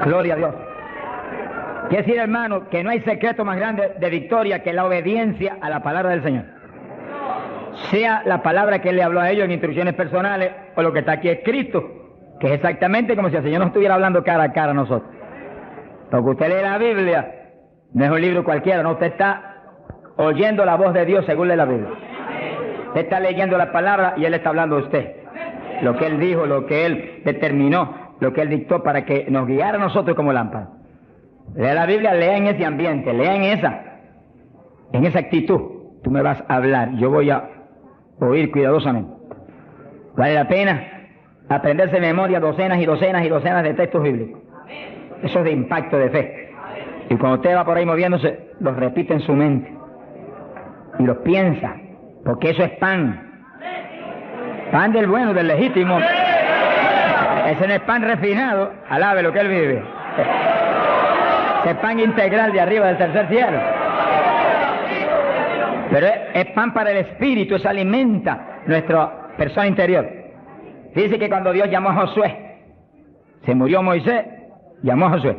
Gloria a Dios. Quiere decir, hermano, que no hay secreto más grande de victoria que la obediencia a la palabra del Señor. Sea la palabra que Él le habló a ellos en instrucciones personales o lo que está aquí escrito, que es exactamente como si el Señor nos estuviera hablando cara a cara a nosotros. Porque usted lee la Biblia, no es un libro cualquiera, no, usted está oyendo la voz de Dios según lee la Biblia. Usted está leyendo la palabra y Él está hablando a usted. Lo que Él dijo, lo que Él determinó, lo que Él dictó para que nos guiara a nosotros como lámpara. Lea la Biblia, lea en ese ambiente, lea en esa actitud. Tú me vas a hablar, yo voy a oír cuidadosamente. Vale la pena aprenderse de memoria docenas y docenas y docenas de textos bíblicos. Eso es de impacto de fe. Y cuando usted va por ahí moviéndose, los repite en su mente. Y los piensa, porque eso es pan. Pan del bueno, del legítimo. Ese no es pan refinado, alabe lo que Él vive. Ese pan integral de arriba del tercer cielo. Pero es pan para el espíritu, eso alimenta nuestra persona interior. Dice que cuando Dios llamó a Josué, se murió Moisés, llamó a Josué.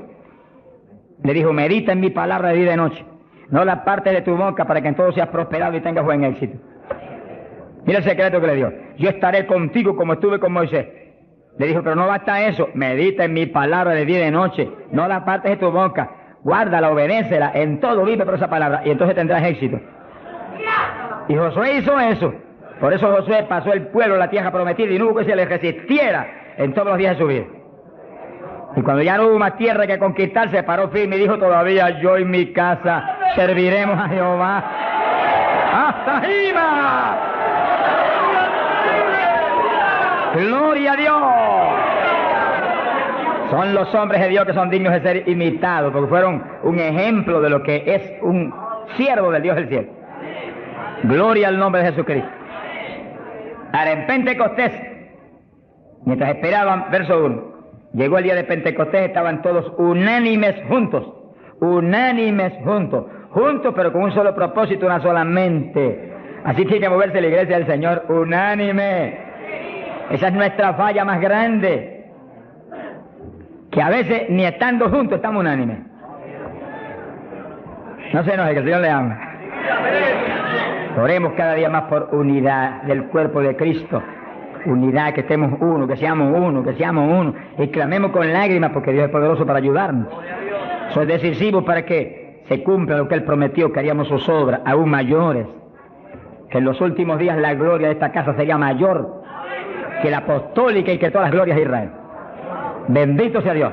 Le dijo, medita en mi palabra de día y de noche. No la parte de tu boca para que en todo seas prosperado y tengas buen éxito. Mira el secreto que le dio. Yo estaré contigo como estuve con Moisés. Le dijo, pero no basta eso. Medita en mi palabra de día y de noche. No la partes de tu boca. Guárdala, obedécela. En todo vive por esa palabra. Y entonces tendrás éxito. Y Josué hizo eso. Por eso Josué pasó el pueblo a la tierra prometida y no hubo que se le resistiera en todos los días de su vida. Y cuando ya no hubo más tierra que conquistar, se paró firme y dijo, todavía yo y mi casa serviremos a Jehová. ¡Hasta arriba! ¡Gloria a Dios! Son los hombres de Dios que son dignos de ser imitados, porque fueron un ejemplo de lo que es un siervo del Dios del cielo. Gloria al nombre de Jesucristo. Ahora, en Pentecostés, mientras esperaban, verso 1, llegó el día de Pentecostés, estaban todos unánimes juntos, juntos pero con un solo propósito, una sola mente. Así tiene que moverse la iglesia del Señor, unánime. Esa es nuestra falla más grande, que a veces ni estando juntos estamos unánimes. No se enoje, que el Señor le ama. Oremos cada día más por unidad del cuerpo de Cristo. Unidad, que estemos uno, que seamos uno. Y clamemos con lágrimas porque Dios es poderoso para ayudarnos. Eso es decisivo para que se cumpla lo que Él prometió, que haríamos sus obras aún mayores. Que en los últimos días la gloria de esta casa sería mayor que la apostólica y que todas las glorias de Israel. Bendito sea Dios.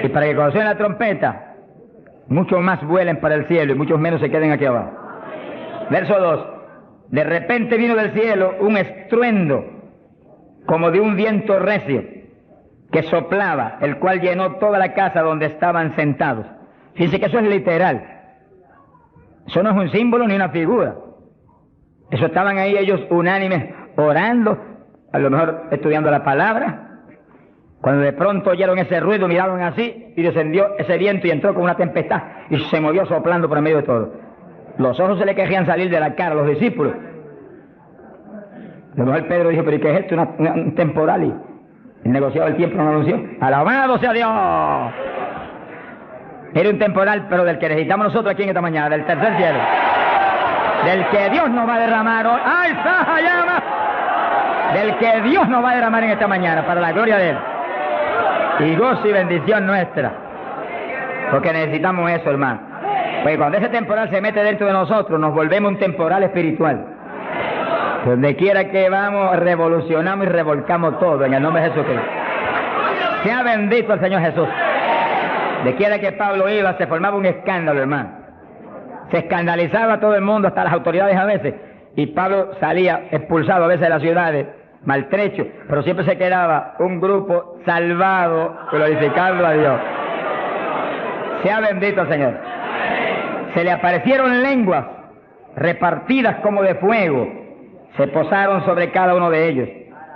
Y para que cuando suene la trompeta, muchos más vuelen para el cielo y muchos menos se queden aquí abajo. Verso 2. De repente vino del cielo un estruendo como de un viento recio que soplaba, el cual llenó toda la casa donde estaban sentados. Fíjense que eso es literal. Eso no es un símbolo ni una figura. Eso estaban ahí ellos unánimes orando, a lo mejor estudiando la palabra. Cuando de pronto oyeron ese ruido, miraron así y descendió ese viento y entró con una tempestad y se movió soplando por el medio de todo. Los ojos se le querían salir de la cara a los discípulos. A lo mejor Pedro dijo, pero ¿y qué es esto? Un temporal. Y el negociado del tiempo no lo anunció. ¡Alabado sea Dios! Era un temporal, pero del que necesitamos nosotros aquí en esta mañana, del tercer cielo. Del que Dios nos va a derramar hoy. ¡Ay, Saja, llama! Del que Dios nos va a derramar en esta mañana, para la gloria de Él. Y gozo y bendición nuestra. Porque necesitamos eso, hermano. Pues cuando ese temporal se mete dentro de nosotros, nos volvemos un temporal espiritual. Donde quiera que vamos, revolucionamos y revolcamos todo en el nombre de Jesucristo. Sea bendito el Señor Jesús. De quiera que Pablo iba, se formaba un escándalo, hermano. Se escandalizaba todo el mundo, hasta las autoridades a veces. Y Pablo salía expulsado a veces de las ciudades, maltrecho, pero siempre se quedaba un grupo salvado, glorificando a Dios. Sea bendito el Señor. Se le aparecieron lenguas repartidas como de fuego, se posaron sobre cada uno de ellos.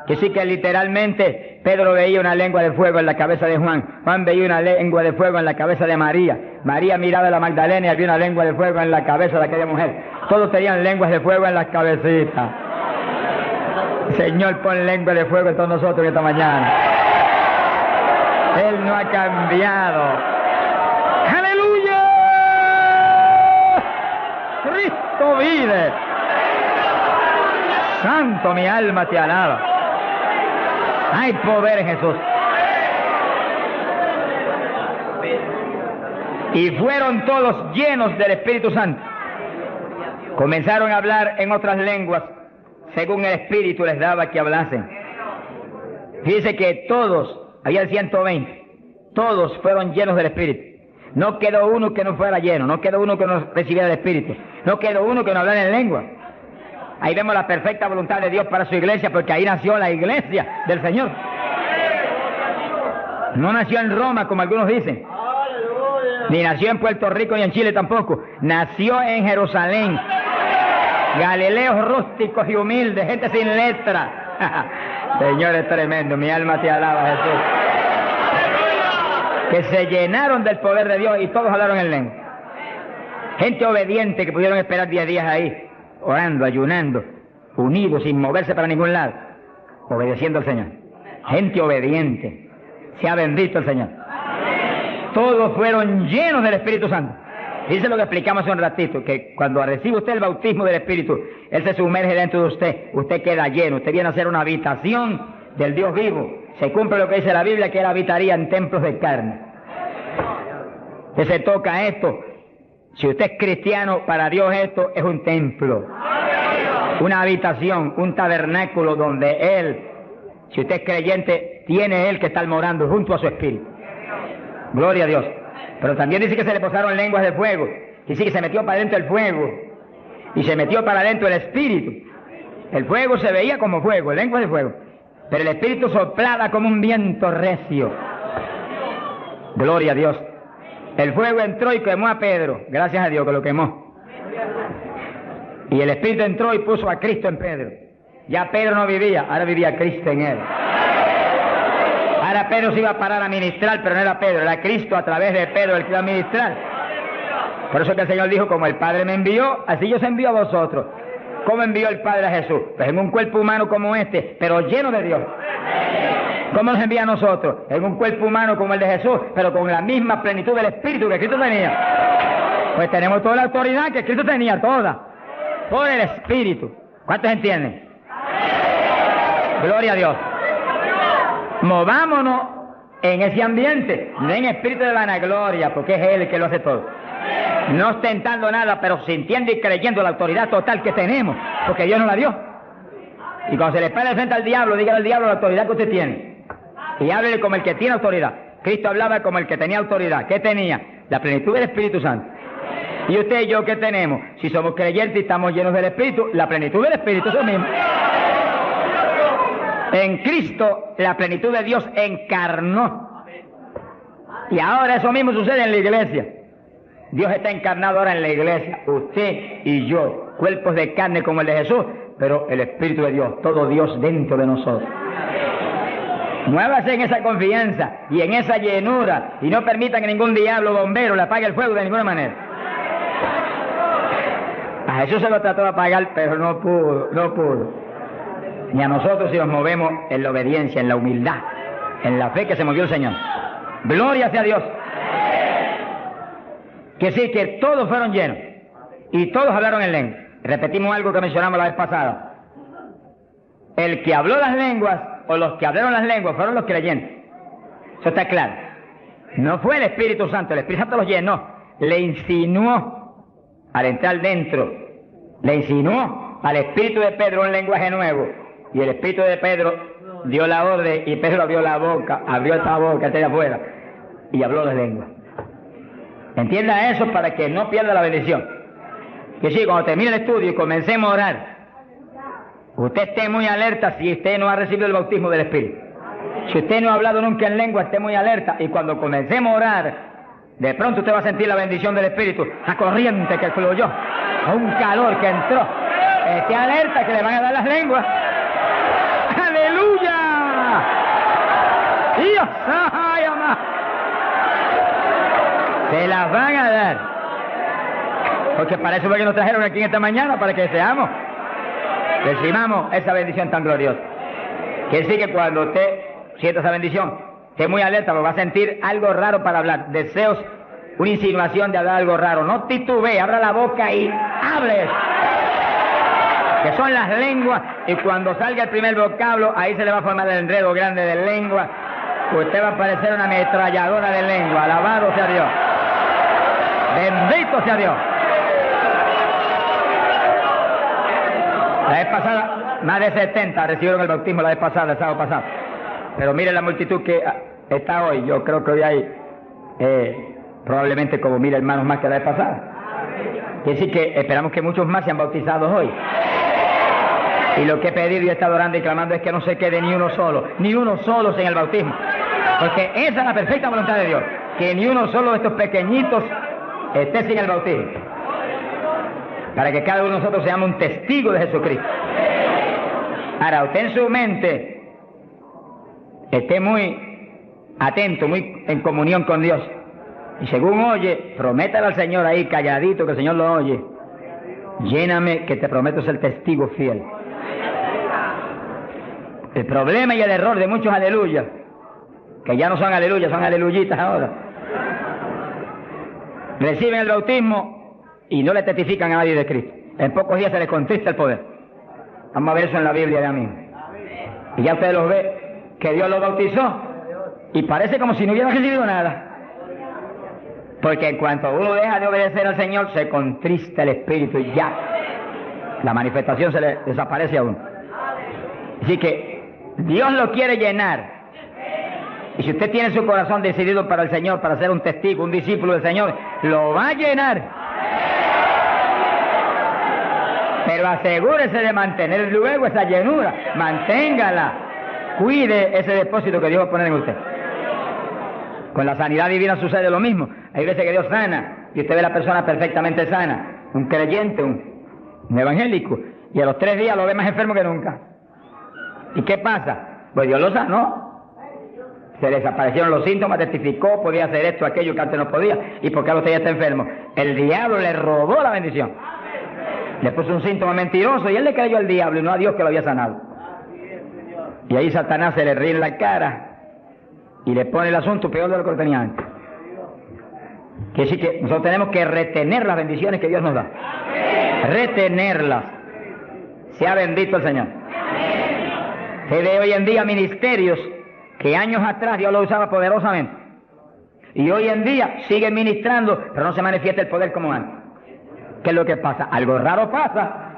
Que sí que literalmente Pedro veía una lengua de fuego en la cabeza de Juan, Juan veía una lengua de fuego en la cabeza de María, María miraba a la Magdalena y había una lengua de fuego en la cabeza de aquella mujer. Todos tenían lenguas de fuego en las cabecitas. Señor, pon lengua de fuego en todos nosotros esta mañana. Él no ha cambiado. ¡Aleluya! Cristo vive. Santo, mi alma te alaba. Hay poder en Jesús. Y fueron todos llenos del Espíritu Santo. Comenzaron a hablar en otras lenguas, según el Espíritu les daba que hablasen. Dice que todos, había 120, todos fueron llenos del Espíritu. No quedó uno que no fuera lleno, no quedó uno que no recibiera el Espíritu, no quedó uno que no hablara en lengua. Ahí vemos la perfecta voluntad de Dios para su iglesia, porque ahí nació la iglesia del Señor. No nació en Roma, como algunos dicen, ni nació en Puerto Rico, ni en Chile tampoco. Nació en Jerusalén. Galileos rústicos y humildes, gente sin letra. Señor, es tremendo, mi alma te alaba, Jesús. Que se llenaron del poder de Dios y todos hablaron en lengua. Gente obediente que pudieron esperar 10 días ahí, orando, ayunando, unidos, sin moverse para ningún lado, obedeciendo al Señor. Gente obediente. Sea bendito el Señor. Todos fueron llenos del Espíritu Santo. Dice lo que explicamos hace un ratito, que cuando recibe usted el bautismo del Espíritu, Él se sumerge dentro de usted, usted queda lleno, usted viene a ser una habitación del Dios vivo. Se cumple lo que dice la Biblia, que Él habitaría en templos de carne. Que se toca esto. Si usted es cristiano, para Dios esto es un templo, una habitación, un tabernáculo donde Él, si usted es creyente, tiene Él que estar morando junto a su Espíritu. Gloria a Dios. Pero también dice que se le posaron lenguas de fuego. Dice que se metió para adentro el fuego y se metió para adentro el Espíritu. El fuego se veía como fuego, lenguas de fuego, pero el Espíritu soplaba como un viento recio. Gloria a Dios. El fuego entró y quemó a Pedro. Gracias a Dios que lo quemó. Y el Espíritu entró y puso a Cristo en Pedro. Ya Pedro no vivía, ahora vivía Cristo en él. Ahora Pedro se iba a parar a ministrar, pero no era Pedro, era Cristo a través de Pedro el que iba a ministrar. Por eso que el Señor dijo, como el Padre me envió, así yo os envío a vosotros. ¿Cómo envió el Padre a Jesús? Pues en un cuerpo humano como este, pero lleno de Dios. ¿Cómo nos envía a nosotros? En un cuerpo humano como el de Jesús, pero con la misma plenitud del Espíritu que Cristo tenía. Pues tenemos toda la autoridad que Cristo tenía, toda, por el Espíritu. ¿Cuántos entienden? Gloria a Dios. Movámonos en ese ambiente, no en espíritu de vanagloria, porque es Él el que lo hace todo. No ostentando nada, pero sintiendo y creyendo la autoridad total que tenemos, porque Dios nos la dio. Y cuando se le pare frente al diablo, dígale al diablo la autoridad que usted tiene. Y háblele como el que tiene autoridad. Cristo hablaba como el que tenía autoridad. ¿Qué tenía? La plenitud del Espíritu Santo. ¿Y usted y yo qué tenemos? Si somos creyentes y estamos llenos del Espíritu, la plenitud del Espíritu es lo mismo. En Cristo, la plenitud de Dios encarnó. Y ahora eso mismo sucede en la iglesia. Dios está encarnado ahora en la iglesia. Usted y yo, cuerpos de carne como el de Jesús, pero el Espíritu de Dios, todo Dios dentro de nosotros. Muévase en esa confianza y en esa llenura y no permita que ningún diablo bombero le apague el fuego de ninguna manera. A Jesús se lo trató de apagar, pero no pudo. Ni a nosotros si nos movemos en la obediencia, en la humildad, en la fe que se movió el Señor. Gloria sea a Dios. Que sí, que todos fueron llenos y todos hablaron en lengua. Repetimos algo que mencionamos la vez pasada. El que habló las lenguas o los que hablaron las lenguas fueron los creyentes. Eso está claro. No fue el Espíritu Santo, el Espíritu Santo los llenó, le insinuó al entrar dentro, le insinuó al Espíritu de Pedro un lenguaje nuevo. Y el Espíritu de Pedro dio la orden y Pedro abrió la boca, abrió esta boca, está allá afuera, y habló de lengua. Entienda eso para que no pierda la bendición. Que sí, cuando termine el estudio y comencemos a orar, usted esté muy alerta si usted no ha recibido el bautismo del Espíritu. Si usted no ha hablado nunca en lengua, esté muy alerta. Y cuando comencemos a orar, de pronto usted va a sentir la bendición del Espíritu, la corriente que fluyó, un calor que entró. Esté alerta que le van a dar las lenguas. ¡Aleluya! ¡Dios! ¡Ay, amá! Se las van a dar. Porque para eso fue que nos trajeron aquí en esta mañana, para que seamos, recibamos esa bendición tan gloriosa. Que sí, que cuando usted sienta esa bendición, esté muy alerta porque va a sentir algo raro para hablar, deseos, una insinuación de hablar algo raro. No titubee, abra la boca y hable. Que son las lenguas, y cuando salga el primer vocablo, ahí se le va a formar el enredo grande de lengua. Usted va a parecer una ametralladora de lengua. Alabado sea Dios. Bendito sea Dios. La vez pasada, más de 70 recibieron el bautismo la vez pasada, el sábado pasado. Pero mire la multitud que está hoy. Yo creo que hoy hay probablemente como 1000 hermanos más que la vez pasada. Quiere decir que esperamos que muchos más sean bautizados hoy. Y lo que he pedido y he estado orando y clamando es que no se quede ni uno solo sin el bautismo. Porque esa es la perfecta voluntad de Dios, que ni uno solo de estos pequeñitos esté sin el bautismo. Para que cada uno de nosotros seamos un testigo de Jesucristo. Ahora, usted en su mente esté muy atento, muy en comunión con Dios. Y según oye, prométale al Señor ahí calladito, que el Señor lo oye. Lléname, que te prometo ser testigo fiel. El problema y el error de muchos aleluyas, que ya no son aleluyas, son aleluyitas ahora, reciben el bautismo y no le testifican a nadie de Cristo. En pocos días se les contrista el poder. Vamos a ver eso en la Biblia ya mismo. Y ya usted los ve, que Dios los bautizó, y parece como si no hubiera recibido nada. Porque en cuanto uno deja de obedecer al Señor, se contrista el Espíritu y ya la manifestación se le desaparece a uno. Así que Dios lo quiere llenar. Y si usted tiene su corazón decidido para el Señor, para ser un testigo, un discípulo del Señor, lo va a llenar. Pero asegúrese de mantener luego esa llenura. Manténgala. Cuide ese depósito que Dios va a poner en usted. Con la sanidad divina sucede lo mismo. Hay veces que Dios sana y usted ve a la persona perfectamente sana. Un creyente, un evangélico. Y a los 3 días lo ve más enfermo que nunca. ¿Y qué pasa? Pues Dios lo sanó. Se le desaparecieron los síntomas, testificó, podía hacer esto, aquello que antes no podía. ¿Y por qué usted ya está enfermo? El diablo le robó la bendición. Le puso un síntoma mentiroso y él le creyó al diablo y no a Dios que lo había sanado. Y ahí Satanás se le ríe en la cara y le pone el asunto peor de lo que lo tenía antes. Quiere decir que nosotros tenemos que retener las bendiciones que Dios nos da. Retenerlas. Sea bendito el Señor. Se ve hoy en día ministerios que años atrás Dios lo usaba poderosamente. Y hoy en día siguen ministrando, pero no se manifiesta el poder como antes. ¿Qué es lo que pasa? Algo raro pasa.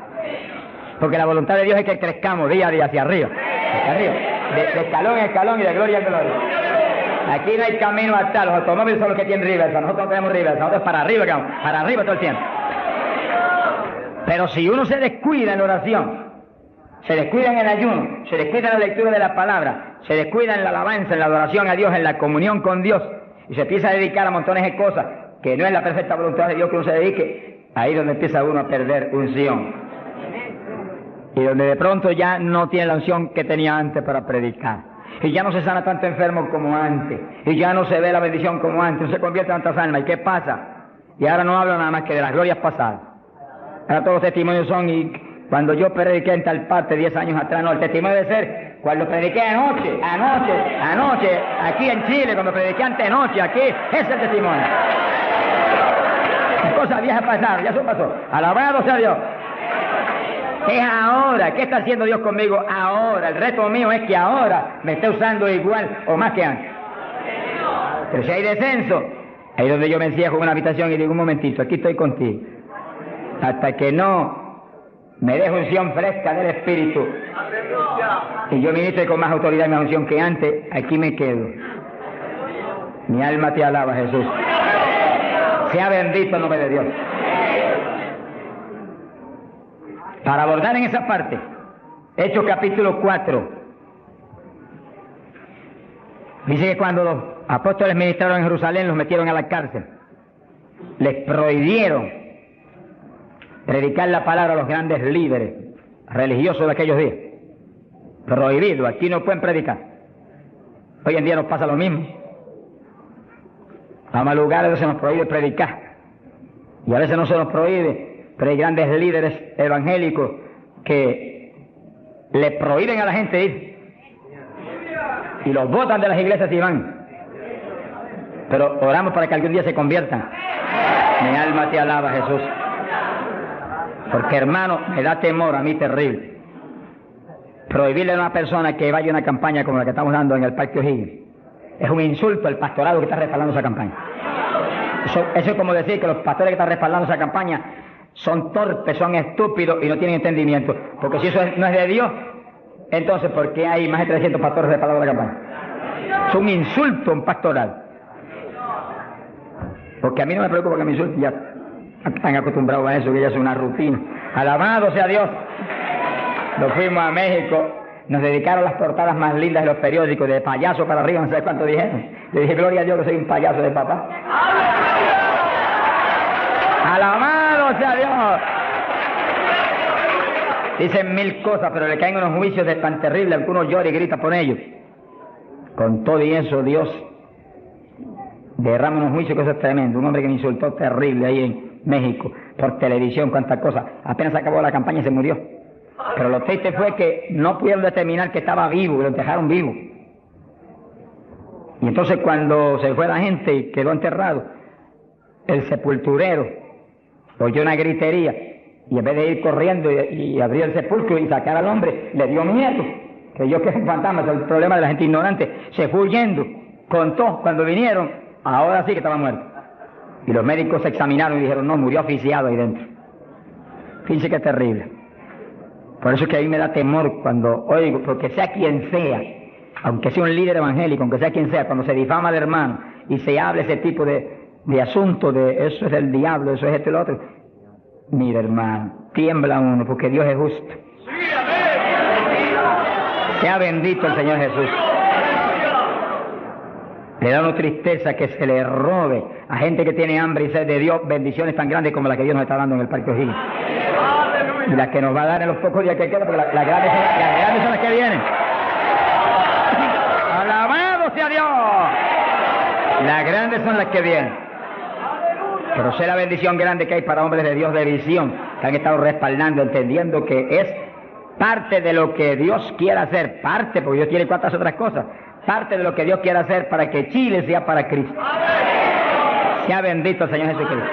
Porque la voluntad de Dios es que crezcamos día a día hacia arriba. Hacia arriba. De escalón en escalón y de gloria en gloria. Aquí no hay camino hasta los automóviles son los que tienen reversa. Nosotros no tenemos reversa. Nosotros para arriba, para arriba todo el tiempo. Pero si uno se descuida en la oración, se descuida en el ayuno, se descuida en la lectura de la palabra, se descuida en la alabanza, en la adoración a Dios, en la comunión con Dios, y se empieza a dedicar a montones de cosas que no es la perfecta voluntad de Dios que uno se dedique, ahí es donde empieza uno a perder unción. Y donde de pronto ya no tiene la unción que tenía antes para predicar. Y ya no se sana tanto enfermo como antes. Y ya no se ve la bendición como antes. No se convierte en tantas almas. ¿Y qué pasa? Y ahora no hablo nada más que de las glorias pasadas. Ahora todos los testimonios son, y cuando yo prediqué en tal parte 10 años atrás, no, el testimonio debe ser cuando prediqué anoche, aquí en Chile, cuando prediqué antenoche, aquí, ese es el testimonio. Cosas viejas pasadas, ya eso pasó. Alabado sea Dios. Es ahora. ¿Qué está haciendo Dios conmigo ahora? El reto mío es que ahora me esté usando igual o más que antes. Pero si hay descenso, ahí es donde yo me encierro en una habitación y digo, un momentito, aquí estoy contigo. Hasta que no me deje unción fresca del Espíritu y yo ministre con más autoridad y más unción que antes, aquí me quedo. Mi alma te alaba, Jesús. Sea bendito el nombre de Dios. Para abordar en esa parte, Hechos capítulo 4, dice que cuando los apóstoles ministraron en Jerusalén, los metieron a la cárcel. Les prohibieron predicar la palabra a los grandes líderes religiosos de aquellos días. Prohibido, aquí no pueden predicar. Hoy en día nos pasa lo mismo. Vamos a lugares donde se nos prohíbe predicar. Y a veces no se nos prohíbe, pero hay grandes líderes evangélicos que le prohíben a la gente ir. y los botan de las iglesias y van. Pero oramos para que algún día se conviertan. Mi alma te alaba, Jesús. Porque, hermano, me da temor a mí terrible prohibirle a una persona que vaya a una campaña como la que estamos dando en el Parque O'Higgins. Es un insulto al pastorado que está respaldando esa campaña. Eso es como decir que los pastores que están respaldando esa campaña son torpes, son estúpidos y no tienen entendimiento. Porque si eso no es de Dios, entonces ¿por qué hay más de 300 pastores respaldando la campaña? Es un insulto a un pastoral. Porque a mí no me preocupa que me insulten, ya están acostumbrados a eso, que ya es una rutina. Alabado sea Dios. Nos fuimos a México, nos dedicaron las portadas más lindas de los periódicos, de payaso para arriba, no sé cuánto dijeron. Le dije, gloria a Dios que soy un payaso de papá. Alabado sea Dios. Dicen mil cosas, pero le caen unos juicios de tan terribles, algunos lloran y gritan por ellos. Con todo y eso, Dios derrama unos juicios que eso es tremendo. Un hombre que me insultó terrible ahí en México, por televisión, cuántas cosas. Apenas acabó la campaña y se murió. Pero lo triste fue que no pudieron determinar que estaba vivo, lo dejaron vivo. Y entonces cuando se fue la gente y quedó enterrado, el sepulturero oyó una gritería y en vez de ir corriendo y abrir el sepulcro y sacar al hombre, le dio miedo. Creyó que es un fantasma, es el problema de la gente ignorante. Se fue huyendo, contó, cuando vinieron, ahora sí que estaba muerto. Y los médicos se examinaron y dijeron, no, murió asfixiado ahí dentro. Fíjense que es terrible. Por eso es que a mí me da temor cuando oigo, porque sea quien sea, aunque sea un líder evangélico, aunque sea quien sea, cuando se difama al hermano y se habla ese tipo de asuntos, de eso es del diablo, eso es esto y lo otro, mira hermano, tiembla uno, porque Dios es justo. Sea bendito el Señor Jesús. Le da una tristeza que se le robe a gente que tiene hambre y sed de Dios bendiciones tan grandes como las que Dios nos está dando en el Parque O'Higgins. Y las que nos va a dar en los pocos días que quedan, porque las grandes son las que vienen. ¡Alabado sea Dios! Las grandes son las que vienen. Pero sé la bendición grande que hay para hombres de Dios de visión, que han estado respaldando, entendiendo que es parte de lo que Dios quiere hacer, parte, porque Dios quiere cuantas otras cosas, parte de lo que Dios quiere hacer para que Chile sea para Cristo. Sea bendito el Señor Jesucristo.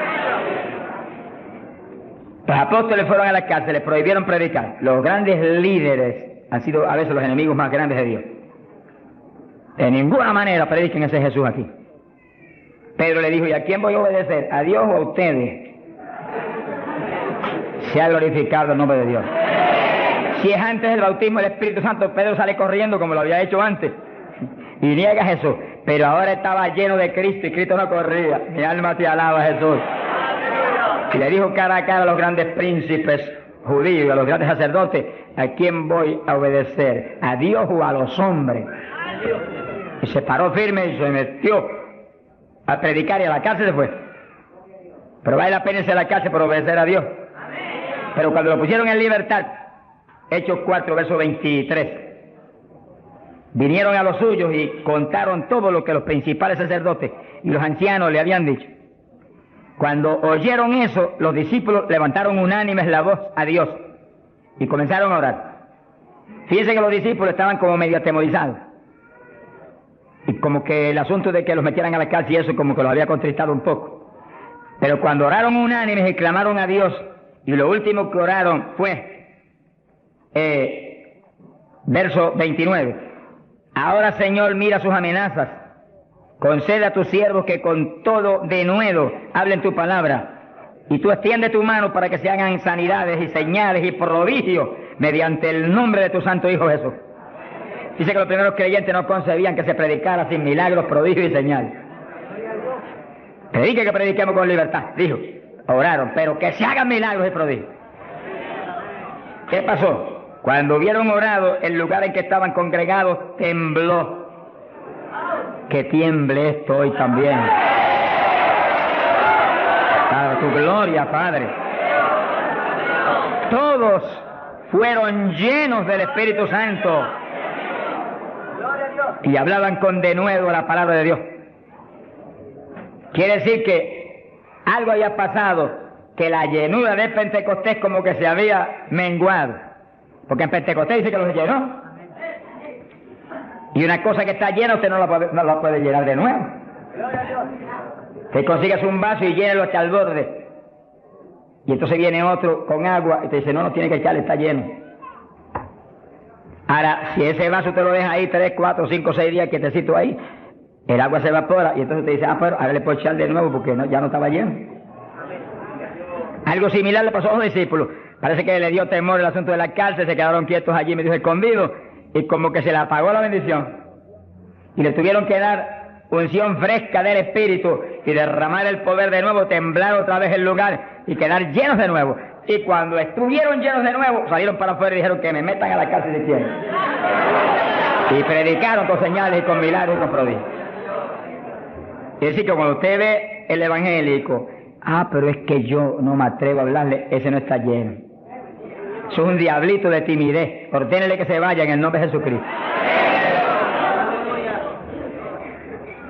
Los apóstoles fueron a la cárcel, les prohibieron predicar. Los grandes líderes han sido a veces los enemigos más grandes de Dios. De ninguna manera prediquen ese Jesús aquí. Pedro le dijo, ¿y a quién voy a obedecer? ¿A Dios o a ustedes? Se ha glorificado el nombre de Dios. Si es antes del bautismo del Espíritu Santo, Pedro sale corriendo como lo había hecho antes y niega a Jesús. Pero ahora estaba lleno de Cristo y Cristo no corría. Mi alma te alaba, Jesús. Y le dijo cara a cara a los grandes príncipes judíos y a los grandes sacerdotes, ¿a quién voy a obedecer? ¿A Dios o a los hombres? Y se paró firme y se metió a predicar y a la cárcel se fue. Pero vale la pena irse a la cárcel por obedecer a Dios. Pero cuando lo pusieron en libertad, Hechos 4, verso 23, vinieron a los suyos y contaron todo lo que los principales sacerdotes y los ancianos le habían dicho. Cuando oyeron eso, los discípulos levantaron unánimes la voz a Dios y comenzaron a orar. Fíjense que los discípulos estaban como medio atemorizados. Y como que el asunto de que los metieran a la cárcel y eso como que los había contristado un poco. Pero cuando oraron unánimes y clamaron a Dios, y lo último que oraron fue, verso 29, ahora Señor mira sus amenazas, concede a tus siervos que con todo denuedo hablen tu palabra, y tú extiende tu mano para que se hagan sanidades y señales y prodigios mediante el nombre de tu santo Hijo Jesús. Dice que los primeros creyentes no concebían que se predicara sin milagros, prodigios y señales. Predique que prediquemos con libertad, dijo. Oraron, pero que se hagan milagros y prodigios. ¿Qué pasó? Cuando hubieron orado, el lugar en que estaban congregados tembló. Que tiemble esto hoy también. Para tu gloria, Padre. Todos fueron llenos del Espíritu Santo y hablaban con denuedo la palabra de Dios. Quiere decir que algo había pasado, que la llenura de Pentecostés como que se había menguado. Porque en Pentecostés dice que los llenó. Y una cosa que está llena usted no la puede llenar de nuevo. Usted consigue un vaso y llénelo hasta el borde. Y entonces viene otro con agua y te dice, no tiene que echarle, está lleno. Ahora, si ese vaso te lo deja ahí 3, 4, 5, 6 días quietecito ahí, el agua se evapora y entonces te dice, pero ahora le puedo echar de nuevo porque ya no estaba lleno. Algo similar le pasó a los discípulos. Parece que le dio temor el asunto de la cárcel, se quedaron quietos allí, medio escondidos, y como que se le apagó la bendición. Y le tuvieron que dar unción fresca del Espíritu y derramar el poder de nuevo, temblar otra vez el lugar y quedar llenos de nuevo. Y cuando estuvieron llenos de nuevo, salieron para afuera y dijeron que me metan a la cárcel si quieren. Y predicaron con señales y con milagros y con prodigios. Es decir, que cuando usted ve el evangélico, pero es que yo no me atrevo a hablarle, ese no está lleno. Eso es un diablito de timidez. Ordénele que se vaya en el nombre de Jesucristo.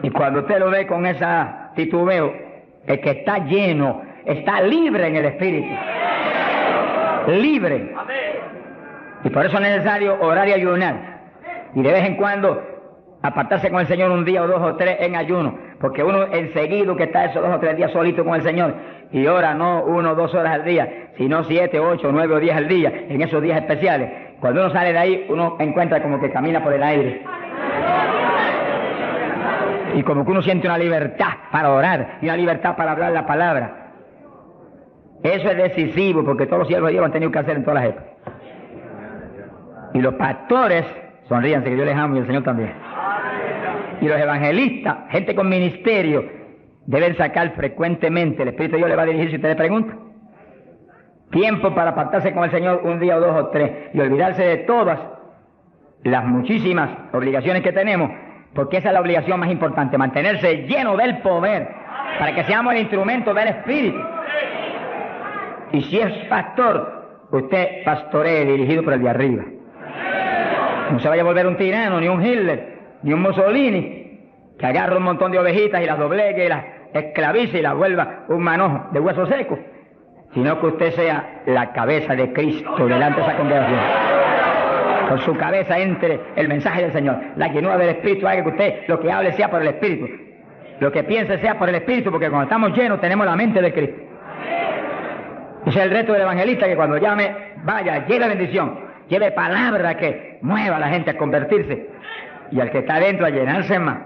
Y cuando usted lo ve con esa titubeo, el que está lleno, está libre en el Espíritu. Libre. Y por eso es necesario orar y ayunar. Y de vez en cuando apartarse con el Señor un día o 2 o 3 en ayuno. Porque uno enseguida que está esos 2 o 3 días solito con el Señor y ora no 1 o 2 horas al día, sino 7, 8, 9 o 10 al día, en esos días especiales. Cuando uno sale de ahí, uno encuentra como que camina por el aire. Y como que uno siente una libertad para orar y una libertad para hablar la palabra. Eso es decisivo porque todos los siervos de Dios lo han tenido que hacer en todas las épocas. Y los pastores, sonríanse que yo les amo y el Señor también. Y los evangelistas, gente con ministerio, deben sacar frecuentemente, el Espíritu de Dios le va a dirigir si usted le pregunta. Tiempo para apartarse con el Señor un día o 2 o 3 y olvidarse de todas las muchísimas obligaciones que tenemos, porque esa es la obligación más importante, mantenerse lleno del poder, para que seamos el instrumento del Espíritu. Y si es pastor, usted pastoree dirigido por el de arriba. No se vaya a volver un tirano, ni un Hitler, ni un Mussolini, que agarre un montón de ovejitas y las doblegue y las esclavice y las vuelva un manojo de huesos secos, sino que usted sea la cabeza de Cristo delante de esa congregación. Con su cabeza entre el mensaje del Señor. La llenura del Espíritu haga que usted lo que hable sea por el Espíritu, lo que piense sea por el Espíritu, porque cuando estamos llenos tenemos la mente de Cristo. Ese es el reto del evangelista, que cuando llame, vaya, lleve bendición, lleve palabra que mueva a la gente a convertirse y al que está adentro a llenarse más.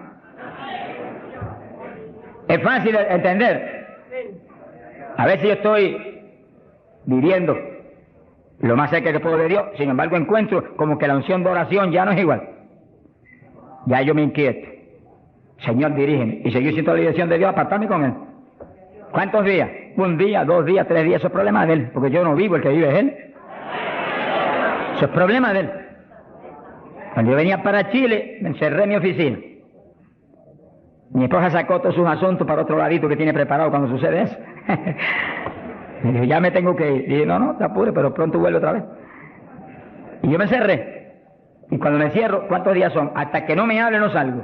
Es fácil de entender. A veces yo estoy viviendo lo más cerca que puedo de Dios, sin embargo encuentro como que la unción de oración ya no es igual. Ya yo me inquieto. Señor, dirígeme. Y seguir siendo la dirección de Dios, apartarme con Él. ¿Cuántos días? 1 día, 2 días, 3 días. Eso es problema de Él, porque yo no vivo, el que vive es Él. Eso es problema de Él. Cuando yo venía para Chile, me encerré en mi oficina. Mi esposa sacó todos sus asuntos para otro ladito que tiene preparado cuando sucede eso. Y dije, ya me tengo que ir. Y dije, no, te apures, pero pronto vuelvo otra vez. Y yo me encerré. Y cuando me cierro, ¿cuántos días son? Hasta que no me hable no salgo.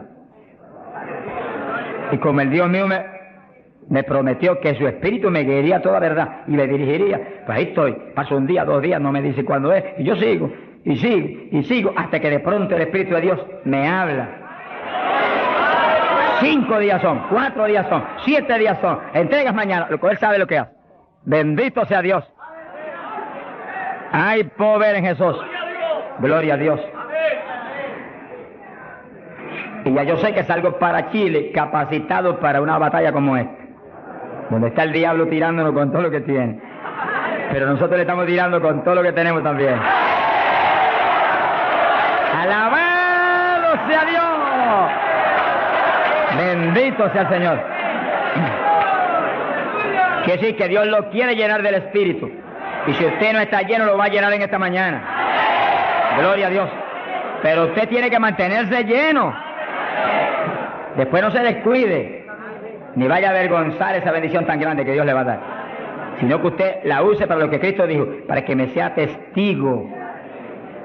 Y como el Dios mío me prometió que su espíritu me guiaría a toda verdad y le dirigiría, pues ahí estoy. Paso 1 día, 2 días, no me dice cuándo es. Y yo sigo, y sigo, y sigo, hasta que de pronto el Espíritu de Dios me habla. 5 días son, 4 días son, 7 días son. Entregas mañana, lo que Él sabe lo que hace. Bendito sea Dios. Hay poder en Jesús. Gloria a Dios. Y ya yo sé que salgo para Chile capacitado para una batalla como esta, donde está el diablo tirándonos con todo lo que tiene, pero nosotros le estamos tirando con todo lo que tenemos también. ¡Alabado sea Dios! Bendito sea el Señor. Quiere decir que Dios lo quiere llenar del Espíritu. Y si usted no está lleno, lo va a llenar en esta mañana. Gloria a Dios. Pero usted tiene que mantenerse lleno. Después no se descuide, ni vaya a avergonzar esa bendición tan grande que Dios le va a dar. Sino que usted la use para lo que Cristo dijo, para que me sea testigo.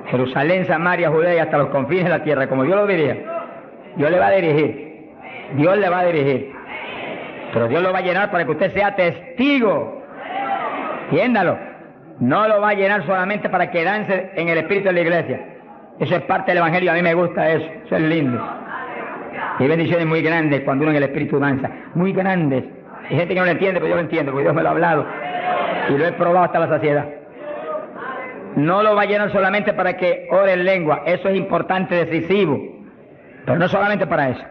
Jerusalén, Samaria, Judea y hasta los confines de la tierra, como Dios lo diría. Dios le va a dirigir. Dios le va a dirigir. Pero Dios lo va a llenar para que usted sea testigo. Entiéndalo. No lo va a llenar solamente para quedarse en el espíritu de la iglesia. Eso es parte del Evangelio, a mí me gusta eso, eso es lindo. Hay bendiciones muy grandes cuando uno en el Espíritu danza, muy grandes. Hay gente que no lo entiende, pero yo lo entiendo, porque Dios me lo ha hablado y lo he probado hasta la saciedad. No lo va a llenar solamente para que ore en lengua, eso es importante, decisivo, pero no solamente para eso.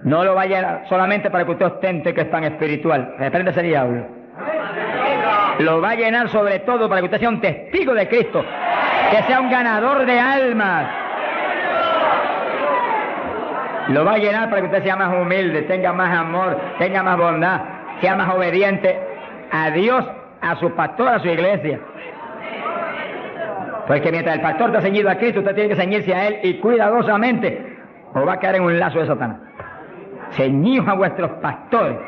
No lo va a llenar solamente para que usted ostente que es tan espiritual, reprende ese diablo. Lo va a llenar sobre todo para que usted sea un testigo de Cristo, que sea un ganador de almas. Lo va a llenar para que usted sea más humilde, tenga más amor, tenga más bondad, sea más obediente a Dios, a su pastor, a su iglesia. Porque mientras el pastor está ceñido a Cristo, usted tiene que ceñirse a Él y cuidadosamente, o va a caer en un lazo de Satanás. Ceñidos a vuestros pastores.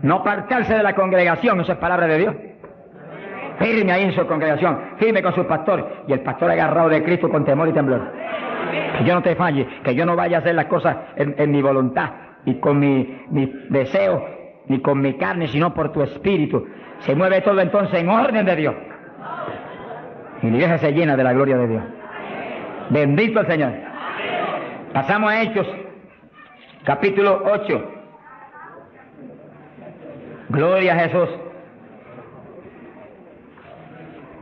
No apartarse de la congregación, eso es palabra de Dios. Firme ahí en su congregación, firme con su pastor, y el pastor agarrado de Cristo con temor y temblor. Que yo no te falle, que yo no vaya a hacer las cosas en mi voluntad y con mi deseo, ni con mi carne, sino por tu espíritu. Se mueve todo entonces en orden de Dios. Y la iglesia se llena de la gloria de Dios. Bendito el Señor. Pasamos a Hechos, capítulo 8. Gloria a Jesús.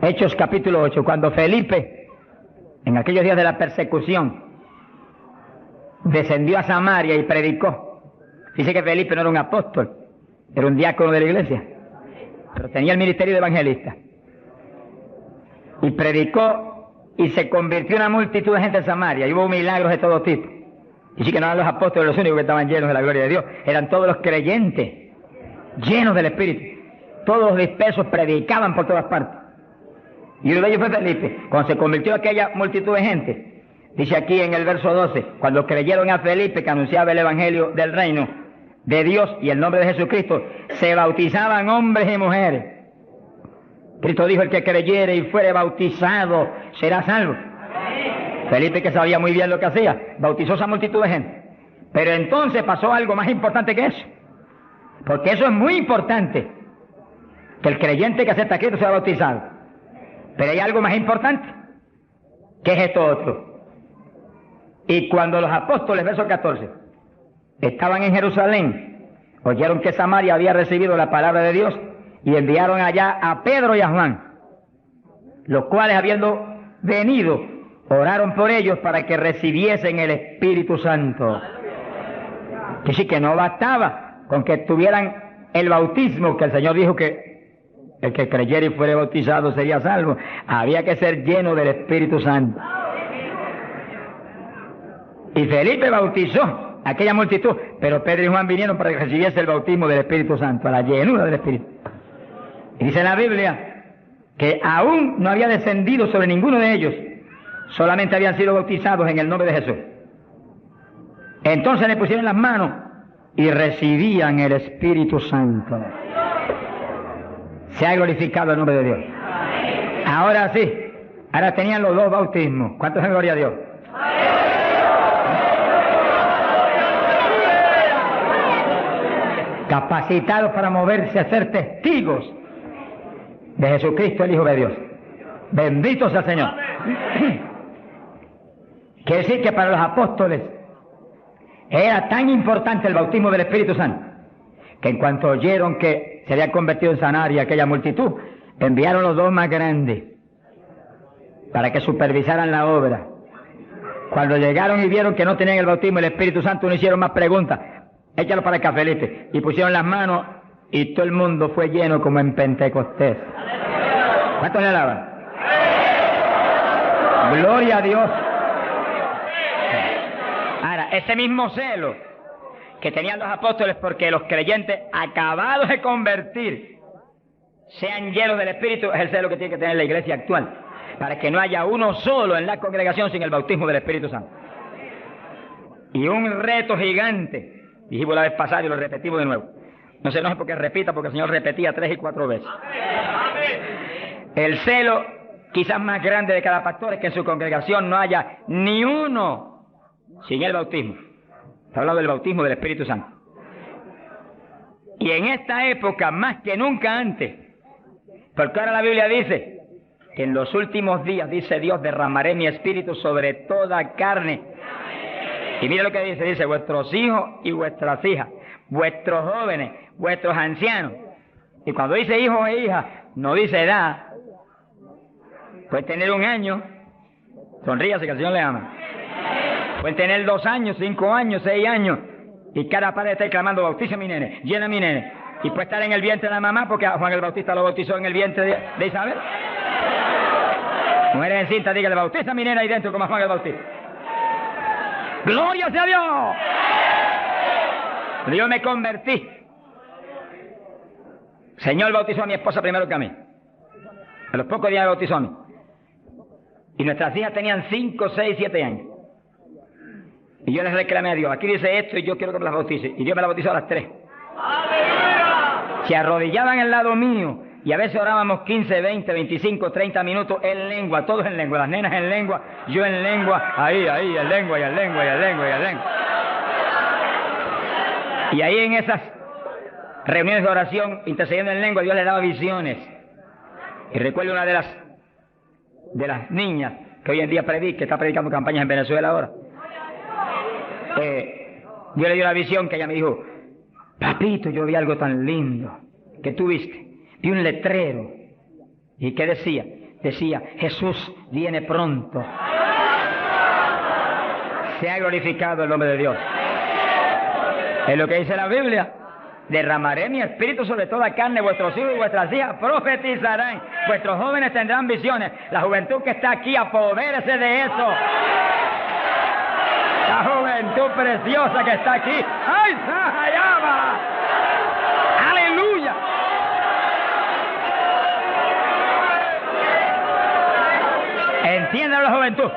Hechos capítulo 8, cuando Felipe, en aquellos días de la persecución, descendió a Samaria y predicó. Dice que Felipe no era un apóstol, era un diácono de la iglesia, pero tenía el ministerio de evangelista. Y predicó y se convirtió una multitud de gente en Samaria, y hubo milagros de todo tipo. Y sí que no eran los apóstoles los únicos que estaban llenos de la gloria de Dios, eran todos los creyentes, llenos del Espíritu. Todos los dispersos predicaban por todas partes. Y uno de ellos fue Felipe. Cuando se convirtió aquella multitud de gente, dice aquí en el verso 12, cuando creyeron a Felipe que anunciaba el evangelio del reino de Dios y el nombre de Jesucristo, se bautizaban hombres y mujeres. Cristo dijo: el que creyere y fuere bautizado será salvo. Felipe, que sabía muy bien lo que hacía, bautizó a esa multitud de gente. Pero entonces pasó algo más importante que eso, porque eso es muy importante, que el creyente que acepta a Cristo sea bautizado. Pero hay algo más importante, que es esto otro. Y cuando los apóstoles, verso 14, estaban en Jerusalén, oyeron que Samaria había recibido la palabra de Dios, y enviaron allá a Pedro y a Juan, los cuales, habiendo venido, oraron por ellos para que recibiesen el Espíritu Santo. Que sí, que no bastaba con que tuvieran el bautismo, que el Señor dijo que el que creyera y fuere bautizado sería salvo. Había que ser lleno del Espíritu Santo. Y Felipe bautizó a aquella multitud, pero Pedro y Juan vinieron para que recibiese el bautismo del Espíritu Santo, a la llenura del Espíritu. Y dice la Biblia que aún no había descendido sobre ninguno de ellos, solamente habían sido bautizados en el nombre de Jesús. Entonces le pusieron las manos y recibían el Espíritu Santo. Se ha glorificado el nombre de Dios. Ahora sí, ahora tenían los dos bautismos. ¿Cuántos en gloria a Dios? Capacitados para moverse a ser testigos de Jesucristo, el Hijo de Dios. Bendito sea el Señor. Quiere decir que para los apóstoles era tan importante el bautismo del Espíritu Santo, que en cuanto oyeron que se había convertido en Samaria aquella multitud, enviaron los dos más grandes para que supervisaran la obra. Cuando llegaron y vieron que no tenían el bautismo del Espíritu Santo, no hicieron más preguntas. Échalo para acá, Felipe. Y pusieron las manos y todo el mundo fue lleno como en Pentecostés. ¿Cuántos le alaban? Gloria a Dios. Ahora, ese mismo celo que tenían los apóstoles porque los creyentes acabados de convertir sean llenos del Espíritu, es el celo que tiene que tener la iglesia actual, para que no haya uno solo en la congregación sin el bautismo del Espíritu Santo. Y un reto gigante, dijimos la vez pasada y lo repetimos de nuevo. No se enoje porque repita, porque el Señor repetía 3 y 4 veces. El celo quizás más grande de cada pastor es que en su congregación no haya ni uno sin el bautismo. Está hablando del bautismo del Espíritu Santo. Y en esta época, más que nunca antes, porque ahora la Biblia dice que en los últimos días, dice Dios, derramaré mi espíritu sobre toda carne. Y mire lo que dice, vuestros hijos y vuestras hijas, vuestros jóvenes, vuestros ancianos. Y cuando dice hijos e hijas, no dice edad. Pueden tener 1 año, sonríase que el Señor le ama. Pueden tener 2 años, 5 años, 6 años, y cada padre está clamando, bautiza a mi nene, llena a mi nene. Y puede estar en el vientre de la mamá, porque a Juan el Bautista lo bautizó en el vientre de Isabel. Mujeres en cinta, dígale, bautiza a mi nena ahí dentro como a Juan el Bautista. ¡Gloria sea a Dios! Yo me convertí. El Señor bautizó a mi esposa primero que a mí. A los pocos días me bautizó a mí. Y nuestras hijas tenían 5, 6, 7 años. Y yo les reclamé a Dios, aquí dice esto y yo quiero que me las bautice. Y Dios me las bautizó a las 3. Se arrodillaban al lado mío y a veces orábamos 15, 20, 25, 30 minutos en lengua, todos en lengua, las nenas en lengua, yo en lengua, ahí, en lengua, y en lengua, y en lengua, y en lengua. Y ahí en esas reuniones de oración, intercediendo en lengua, Dios le daba visiones. Y recuerdo una de las niñas que hoy en día que está predicando campañas en Venezuela ahora. Dios le dio la visión que ella me dijo, papito, yo vi algo tan lindo que tú viste. Vi un letrero. ¿Y qué decía? Decía, Jesús viene pronto. Se ha glorificado el nombre de Dios. Es lo que dice la Biblia. Derramaré mi espíritu sobre toda carne, vuestros hijos y vuestras hijas profetizarán, vuestros jóvenes tendrán visiones. La juventud que está aquí, apodérese de eso. La juventud preciosa que está aquí. ¡Ay, Sahayama! ¡Aleluya! Entiendan la juventud.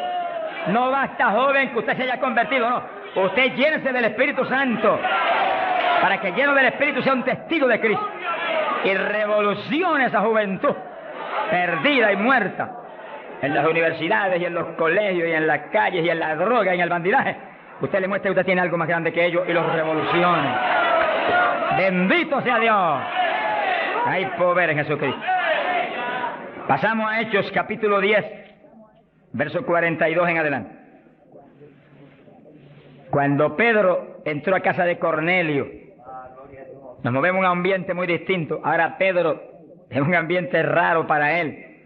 No basta, joven, que usted se haya convertido, no. Usted llénese del Espíritu Santo para que lleno del Espíritu sea un testigo de Cristo y revolucione esa juventud perdida y muerta en las universidades y en los colegios y en las calles y en la droga y en el bandidaje. Usted le muestra que usted tiene algo más grande que ellos y los revolucione. Bendito sea Dios. Hay poder en Jesucristo. Pasamos a Hechos capítulo 10, verso 42 en adelante. Cuando Pedro entró a casa de Cornelio, nos movemos en un ambiente muy distinto. Ahora Pedro es un ambiente raro para él,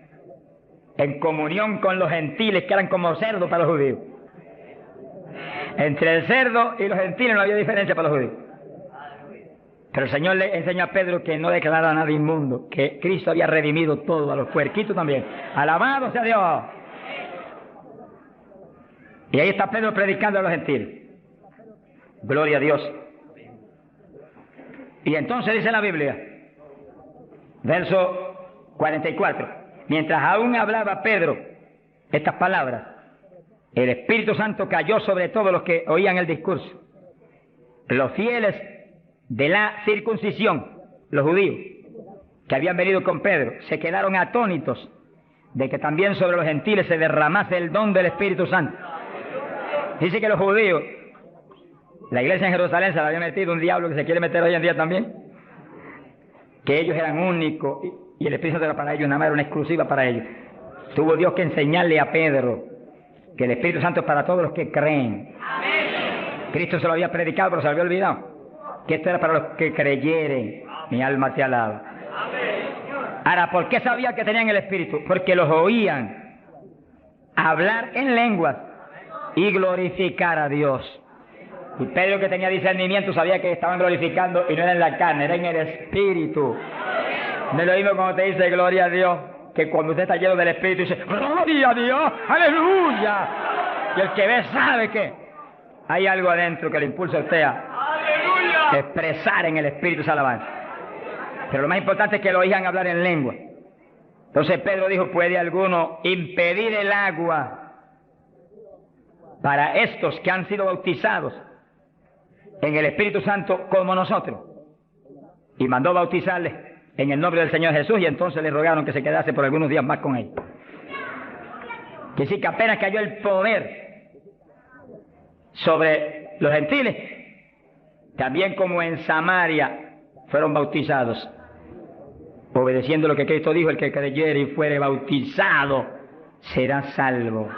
en comunión con los gentiles que eran como cerdos para los judíos. Entre el cerdo y los gentiles no había diferencia para los judíos. Pero el Señor le enseñó a Pedro que no declarara nada inmundo, que Cristo había redimido todo, a los puerquitos también. Alabado sea Dios. Y ahí está Pedro predicando a los gentiles. Gloria a Dios. Y entonces dice la Biblia, verso 44, mientras aún hablaba Pedro estas palabras, el Espíritu Santo cayó sobre todos los que oían el discurso. Los fieles de la circuncisión, los judíos, que habían venido con Pedro, se quedaron atónitos de que también sobre los gentiles se derramase el don del Espíritu Santo. Dice que los judíos, la iglesia en Jerusalén se la había metido un diablo que se quiere meter hoy en día también, que ellos eran únicos y el Espíritu Santo era para ellos, nada más era una exclusiva para ellos. Tuvo Dios que enseñarle a Pedro que el Espíritu Santo es para todos los que creen. Cristo se lo había predicado, pero se lo había olvidado. Que esto era para los que creyeren. Mi alma te alaba. Ahora, ¿por qué sabía que tenían el Espíritu? Porque los oían hablar en lenguas y glorificar a Dios. Y Pedro, que tenía discernimiento, sabía que estaban glorificando y no era en la carne, era en el Espíritu. No es lo mismo cuando te dice gloria a Dios, que cuando usted está lleno del Espíritu dice gloria a Dios, aleluya. Y el que ve sabe que hay algo adentro que le impulsa a usted a expresar en el Espíritu esa alabanza. Pero lo más importante es que lo oigan hablar en lengua. Entonces Pedro dijo, ¿puede alguno impedir el agua para estos que han sido bautizados en el Espíritu Santo como nosotros? Y mandó bautizarles en el nombre del Señor Jesús, y entonces le rogaron que se quedase por algunos días más con ellos. Que sí, que apenas cayó el poder sobre los gentiles, también como en Samaria fueron bautizados. obedeciendo lo que Cristo dijo, el que creyere y fuere bautizado será salvo.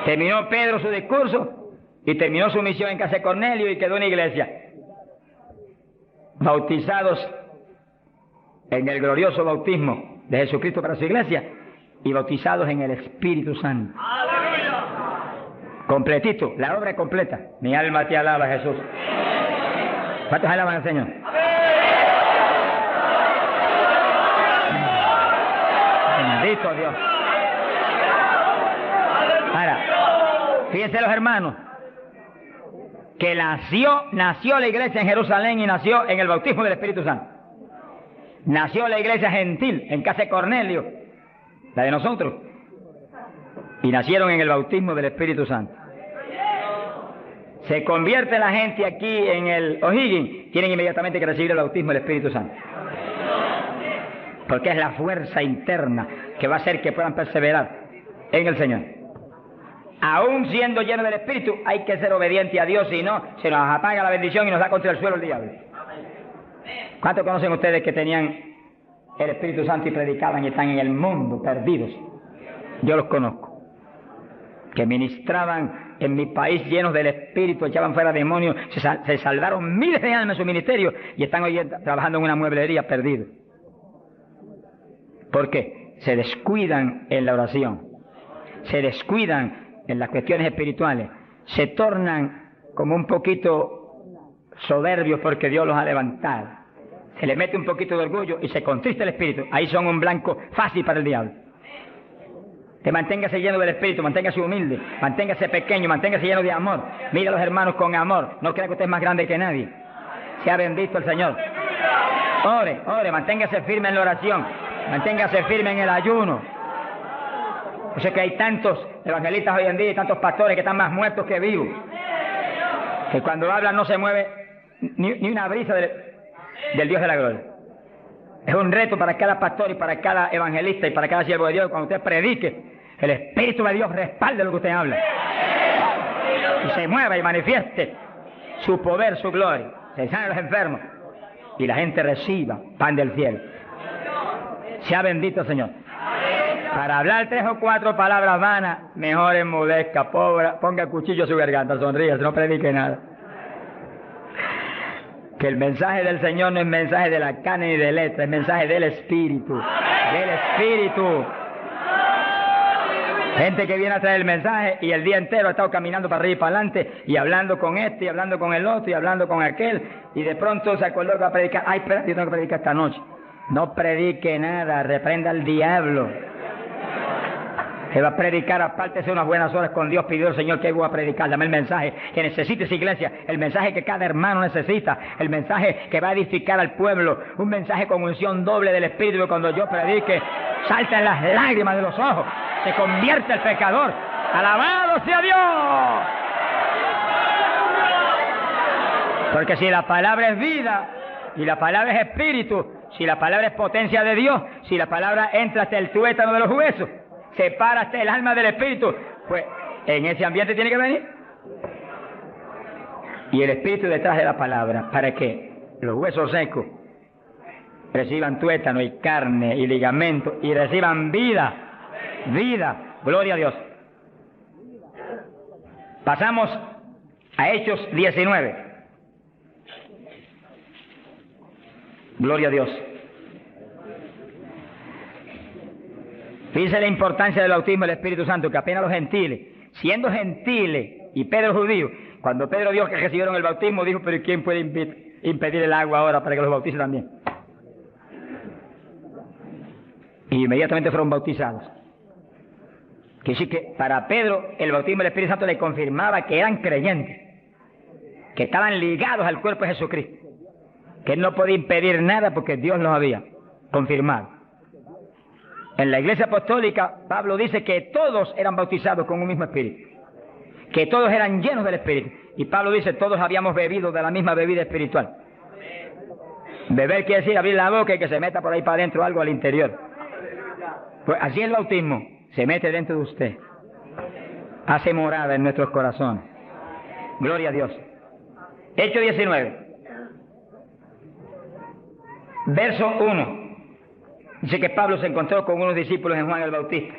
Terminó Pedro su discurso y terminó su misión en casa de Cornelio y quedó en la iglesia. Bautizados en el glorioso bautismo de Jesucristo para su iglesia y bautizados en el Espíritu Santo. Completito, la obra es completa. Mi alma te alaba, Jesús. ¿Cuántos alaban al Señor? Bendito Dios. Ahora, fíjense los hermanos, que nació la iglesia en Jerusalén y nació en el bautismo del Espíritu Santo. Nació la iglesia gentil en casa de Cornelio, la de nosotros, y nacieron en el bautismo del Espíritu Santo. Se convierte la gente aquí en el O'Higgins, tienen inmediatamente que recibir el bautismo del Espíritu Santo. Porque es la fuerza interna que va a hacer que puedan perseverar en el Señor. Aún siendo lleno del Espíritu, hay que ser obediente a Dios, si no, se nos apaga la bendición y nos da contra el suelo el diablo. ¿Cuántos conocen ustedes que tenían el Espíritu Santo y predicaban y están en el mundo perdidos? Yo los conozco. Que ministraban en mi país llenos del Espíritu, echaban fuera demonios, se salvaron miles de almas en su ministerio y están hoy trabajando en una mueblería perdidos. ¿Por qué? Se descuidan en la oración, se descuidan en las cuestiones espirituales, se tornan como un poquito soberbios porque Dios los ha levantado. Se le mete un poquito de orgullo y se contrista el espíritu. Ahí son un blanco fácil para el diablo. Que manténgase lleno del Espíritu, manténgase humilde, manténgase pequeño, manténgase lleno de amor. Mira a los hermanos con amor. No crea que usted es más grande que nadie. Sea bendito el Señor. Ore, manténgase firme en la oración, manténgase firme en el ayuno. O sea que hay tantos evangelistas hoy en día y tantos pastores que están más muertos que vivos. Que cuando hablan no se mueve ni una brisa del Dios de la gloria. Es un reto para cada pastor y para cada evangelista y para cada siervo de Dios. Cuando usted predique, el Espíritu de Dios respalde lo que usted habla. Y se mueva y manifieste su poder, su gloria. Se sanen los enfermos y la gente reciba pan del cielo. Sea bendito el Señor. Para hablar 3 o 4 palabras vanas, mejor enmudezca, ponga el cuchillo a su garganta, sonríe, no predique nada. Que el mensaje del Señor no es mensaje de la carne ni de letra, es mensaje del Espíritu. Del Espíritu. Gente que viene a traer el mensaje y el día entero ha estado caminando para arriba y para adelante y hablando con este y hablando con el otro y hablando con aquel y de pronto se acordó que va a predicar. Ay, espérate, yo tengo que predicar esta noche. No predique nada, reprenda al diablo. Que va a predicar, apártese unas buenas horas con Dios, pidió el Señor que voy a predicar, dame el mensaje que necesita esa iglesia, el mensaje que cada hermano necesita, el mensaje que va a edificar al pueblo, un mensaje con unción doble del Espíritu, que cuando yo predique, saltan las lágrimas de los ojos, se convierte el pecador, alabado sea Dios. Porque si la palabra es vida, y la palabra es espíritu, si la palabra es potencia de Dios, si la palabra entra hasta el tuétano de los huesos, separa hasta el alma del espíritu, pues en ese ambiente tiene que venir. Y el espíritu detrás de la palabra, para que los huesos secos reciban tuétano y carne y ligamento y reciban vida, vida, gloria a Dios. Pasamos a Hechos 19. Gloria a Dios. Fíjense la importancia del bautismo del Espíritu Santo, que apenas los gentiles, siendo gentiles y Pedro judío, cuando Pedro dijo que recibieron el bautismo, dijo, pero ¿quién puede impedir el agua ahora para que los bautice también? Y inmediatamente fueron bautizados. Quiere decir que para Pedro el bautismo del Espíritu Santo le confirmaba que eran creyentes, que estaban ligados al cuerpo de Jesucristo, que él no podía impedir nada porque Dios los había confirmado. En la iglesia apostólica, Pablo dice que todos eran bautizados con un mismo espíritu, que todos eran llenos del espíritu. Y Pablo dice, todos habíamos bebido de la misma bebida espiritual. Beber quiere decir abrir la boca y que se meta por ahí para adentro algo al interior. Pues así el bautismo se mete dentro de usted, hace morada en nuestros corazones. Gloria a Dios. Hechos 19, verso 1. Dice que Pablo se encontró con unos discípulos en Juan el Bautista,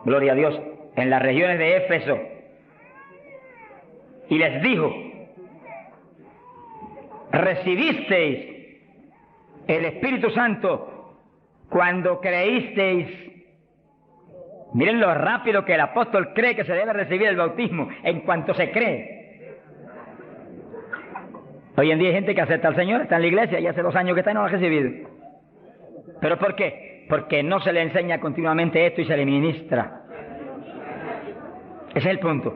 gloria a Dios, en las regiones de Éfeso, y les dijo: ¿recibisteis el Espíritu Santo cuando creísteis? Miren lo rápido que el apóstol cree que se debe recibir el bautismo, en cuanto se cree. Hoy en día hay gente que acepta al Señor, está en la iglesia y hace 2 años que está y no lo ha recibido. ¿Pero por qué? Porque no se le enseña continuamente esto y se le ministra. Ese es el punto.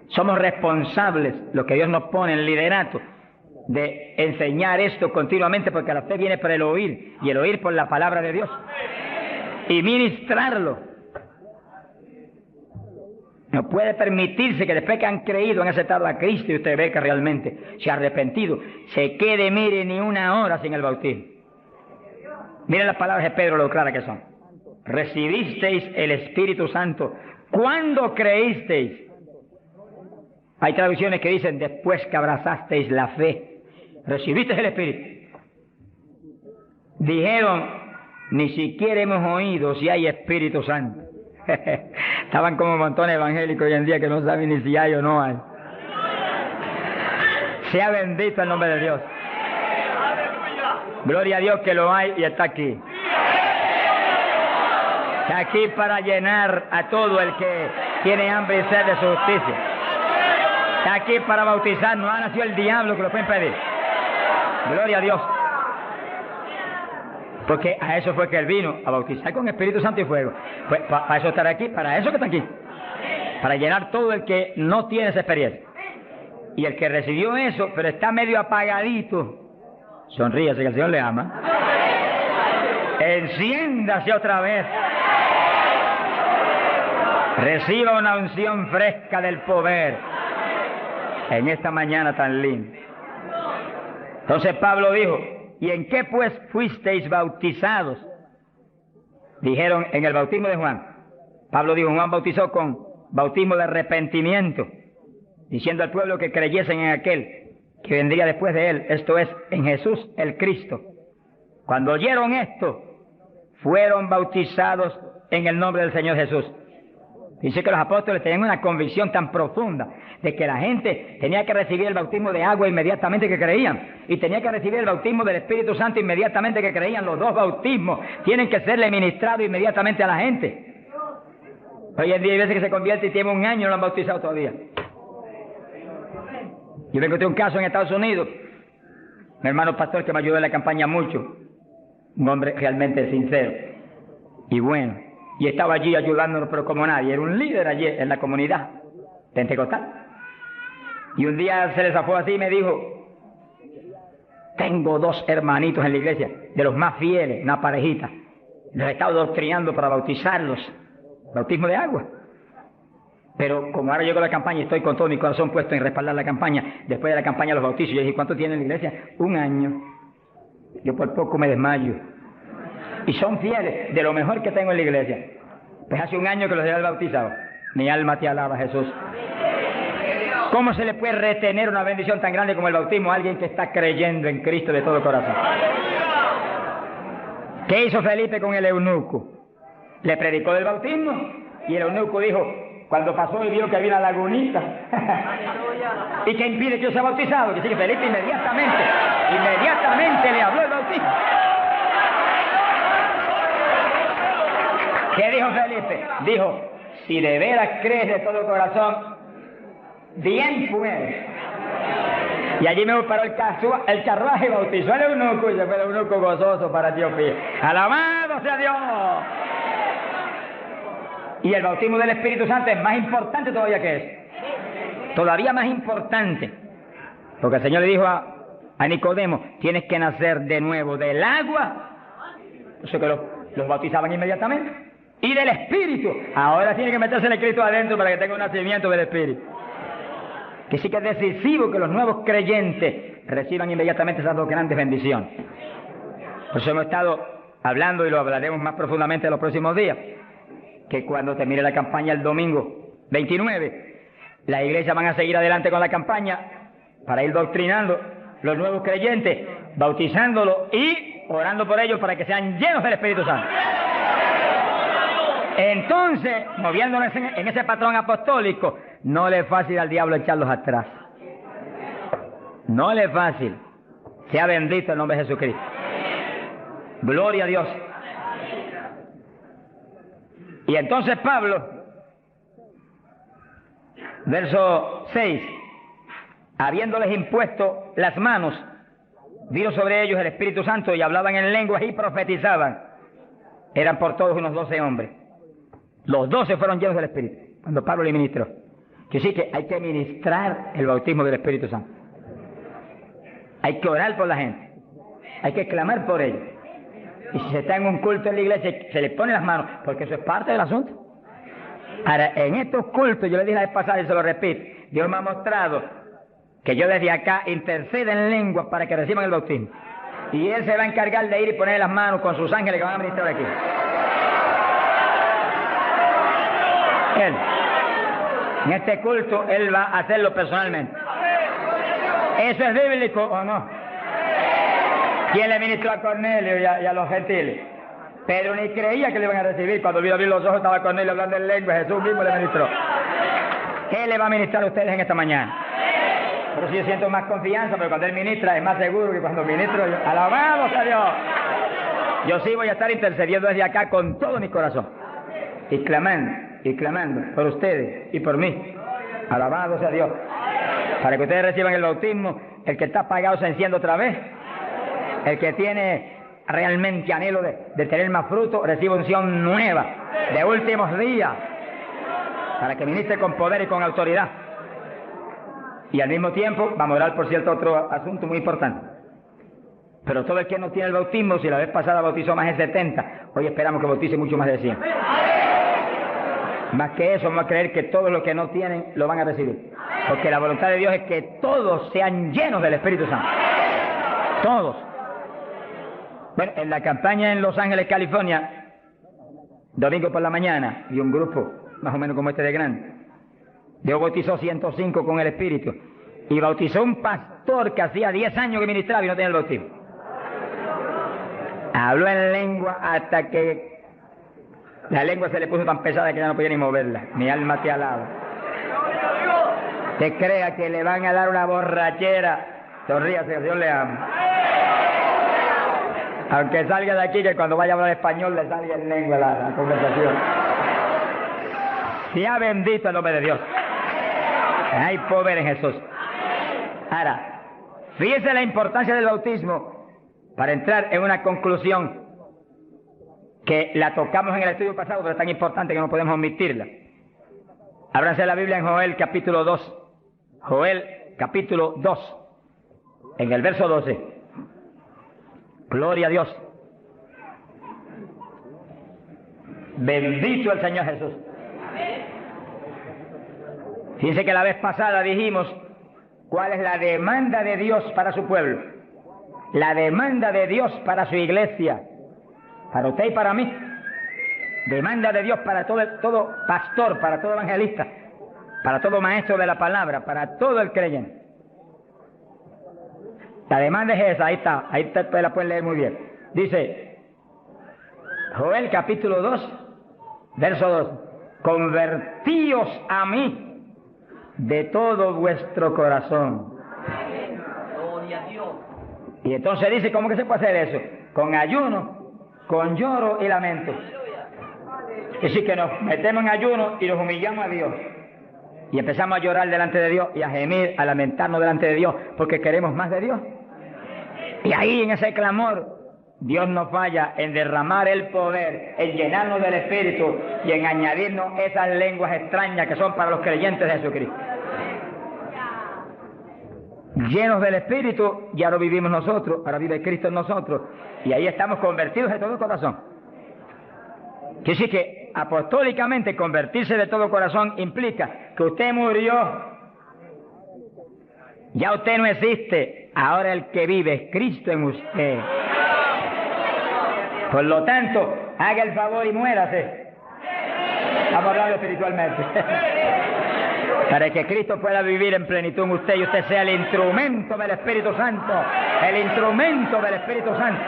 Somos responsables, lo que Dios nos pone en el liderato, de enseñar esto continuamente, porque la fe viene por el oír, y el oír por la palabra de Dios, y ministrarlo. No puede permitirse que después que han creído, han aceptado a Cristo, y usted ve que realmente se ha arrepentido, se quede, mire, ni una hora sin el bautismo. Miren las palabras de Pedro, lo claras que son. Recibisteis el Espíritu Santo cuando creísteis. Hay traducciones que dicen: después que abrazasteis la fe, recibisteis el Espíritu. Dijeron: ni siquiera hemos oído si hay Espíritu Santo. Estaban como montones evangélicos hoy en día que no saben ni si hay o no hay. Sea bendito el nombre de Dios. Gloria a Dios que lo hay y está aquí. Está aquí para llenar a todo el que tiene hambre y sed de su justicia. Está aquí para bautizar. No ha nacido el diablo que lo puede impedir. Gloria a Dios. Porque a eso fue que Él vino, a bautizar con Espíritu Santo y fuego. Pues para eso estar aquí, para eso que está aquí. Para llenar todo el que no tiene esa experiencia. Y el que recibió eso, pero está medio apagadito, sonríase que el Señor le ama. Enciéndase otra vez. Reciba una unción fresca del poder en esta mañana tan linda. Entonces Pablo dijo: ¿y en qué pues fuisteis bautizados? Dijeron: en el bautismo de Juan. Pablo dijo: Juan bautizó con bautismo de arrepentimiento, diciendo al pueblo que creyesen en aquel que vendría después de él, esto es, en Jesús el Cristo. Cuando oyeron esto, fueron bautizados en el nombre del Señor Jesús. Dice que los apóstoles tenían una convicción tan profunda de que la gente tenía que recibir el bautismo de agua inmediatamente que creían, y tenía que recibir el bautismo del Espíritu Santo inmediatamente que creían. Los dos bautismos tienen que serle ministrados inmediatamente a la gente. Hoy en día hay veces que se convierte y tiene 1 año y no lo han bautizado todavía. Yo me encontré un caso en Estados Unidos, mi hermano pastor que me ayudó en la campaña mucho, un hombre realmente sincero y bueno, y estaba allí ayudándonos, pero como nadie, era un líder allí en la comunidad pentecostal. Y un día se le zafó así y me dijo: tengo 2 hermanitos en la iglesia, de los más fieles, una parejita, los he estado doctrinando para bautizarlos, bautismo de agua. Pero como ahora llegó la campaña y estoy con todo mi corazón puesto en respaldar la campaña, después de la campaña los bautizos. Yo dije: ¿cuánto tienen en la iglesia? 1 año. Yo por poco me desmayo. Y son fieles, de lo mejor que tengo en la iglesia. Pues hace 1 año que los he bautizado. Mi alma te alaba, Jesús. ¿Cómo se le puede retener una bendición tan grande como el bautismo a alguien que está creyendo en Cristo de todo corazón? ¿Qué hizo Felipe con el eunuco? Le predicó del bautismo y el eunuco dijo, cuando pasó y vio que había una lagunita, ¿y qué impide que yo sea bautizado? Que sí, que Felipe inmediatamente le habló el bautismo. ¿Qué dijo Felipe? Dijo: si de veras crees de todo corazón, bien puedes. Y allí me paró el carruaje y bautizó al eunuco, y se fue el eunuco gozoso para Etiopía. ¡Alabado sea Dios! Y el bautismo del Espíritu Santo es más importante todavía que eso. Todavía más importante. Porque el Señor le dijo a Nicodemo: tienes que nacer de nuevo del agua. O sea que los bautizaban inmediatamente. Y del Espíritu. Ahora tiene que meterse el Espíritu adentro para que tenga un nacimiento del Espíritu. Que sí que es decisivo que los nuevos creyentes reciban inmediatamente esas 2 grandes bendiciones. Por eso hemos estado hablando, y lo hablaremos más profundamente en los próximos días, que cuando termine la campaña el domingo 29, la iglesia van a seguir adelante con la campaña para ir doctrinando los nuevos creyentes, bautizándolos y orando por ellos para que sean llenos del Espíritu Santo. Entonces, moviéndonos en ese patrón apostólico, no le es fácil al diablo echarlos atrás. No le es fácil. Sea bendito el nombre de Jesucristo. Gloria a Dios. Y entonces Pablo, verso 6, habiéndoles impuesto las manos, vino sobre ellos el Espíritu Santo y hablaban en lenguas y profetizaban. Eran por todos unos 12 hombres. Los 12 fueron llenos del Espíritu cuando Pablo le ministró. Que sí que hay que ministrar el bautismo del Espíritu Santo. Hay que orar por la gente. Hay que clamar por ellos. Y si se está en un culto en la iglesia, se le pone las manos, porque eso es parte del asunto. Ahora, en estos cultos, yo le dije la vez pasada y se lo repito, Dios me ha mostrado que yo desde acá intercedo en lengua para que reciban el bautismo. Y Él se va a encargar de ir y poner las manos con sus ángeles que van a ministrar aquí. Él, en este culto, Él va a hacerlo personalmente. ¿Eso es bíblico o no? ¿Quién le ministró a Cornelio y a los gentiles? Pedro ni creía que le iban a recibir. Cuando vio abrir los ojos estaba Cornelio hablando en lengua. Jesús mismo le ministró. ¿Qué le va a ministrar a ustedes en esta mañana? Por eso yo siento más confianza, pero cuando Él ministra es más seguro que cuando ministro yo. ¡Alabado sea Dios! Yo sí voy a estar intercediendo desde acá con todo mi corazón. Y clamando por ustedes y por mí. ¡Alabado sea Dios! Para que ustedes reciban el bautismo, el que está apagado se enciende otra vez. El que tiene realmente anhelo de tener más fruto, recibe unción nueva, de últimos días, para que ministre con poder y con autoridad. Y al mismo tiempo, vamos a orar por cierto otro asunto muy importante. Pero todo el que no tiene el bautismo, si la vez pasada bautizó más de 70, hoy esperamos que bautice mucho más de 100. Más que eso, vamos a creer que todos los que no tienen lo van a recibir. Porque la voluntad de Dios es que todos sean llenos del Espíritu Santo. Todos. Bueno, en la campaña en Los Ángeles, California, domingo por la mañana, y un grupo más o menos como este de grande, Dios bautizó 105 con el Espíritu, y bautizó un pastor que hacía 10 años que ministraba y no tenía el bautismo. Habló en lengua hasta que la lengua se le puso tan pesada que ya no podía ni moverla. Mi alma te alaba. Que crea que le van a dar una borrachera, sonríase, Dios le ama. Aunque salga de aquí, que cuando vaya a hablar español le salga en lengua la conversación. Sea bendito el nombre de Dios. Hay poder en Jesús. Ahora, fíjese la importancia del bautismo para entrar en una conclusión que la tocamos en el estudio pasado, pero es tan importante que no podemos omitirla. Ábranse la Biblia en Joel capítulo 2. Joel capítulo 2, en el verso 12. Gloria a Dios. Bendito el Señor Jesús. Fíjense que la vez pasada dijimos cuál es la demanda de Dios para su pueblo. La demanda de Dios para su iglesia. Para usted y para mí. Demanda de Dios para todo pastor, para todo evangelista, para todo maestro de la palabra, para todo el creyente. La demanda es esa, ahí usted la puede leer muy bien. Dice, Joel capítulo 2, verso 2, convertíos a mí de todo vuestro corazón. Y entonces dice, ¿cómo que se puede hacer eso? Con ayuno, con lloro y lamento. Es decir, que nos metemos en ayuno y nos humillamos a Dios. Y empezamos a llorar delante de Dios y a gemir, a lamentarnos delante de Dios, porque queremos más de Dios. Y ahí en ese clamor, Dios no falla en derramar el poder, en llenarnos del Espíritu y en añadirnos esas lenguas extrañas que son para los creyentes de Jesucristo. Llenos del Espíritu, ya no vivimos nosotros, ahora vive Cristo en nosotros. Y ahí estamos convertidos de todo corazón. Quiere decir que apostólicamente convertirse de todo corazón implica que usted murió, ya usted no existe, ahora el que vive es Cristo en usted. Por lo tanto, haga el favor y muérase. Estamos hablando espiritualmente. Para que Cristo pueda vivir en plenitud en usted y usted sea el instrumento del Espíritu Santo. El instrumento del Espíritu Santo.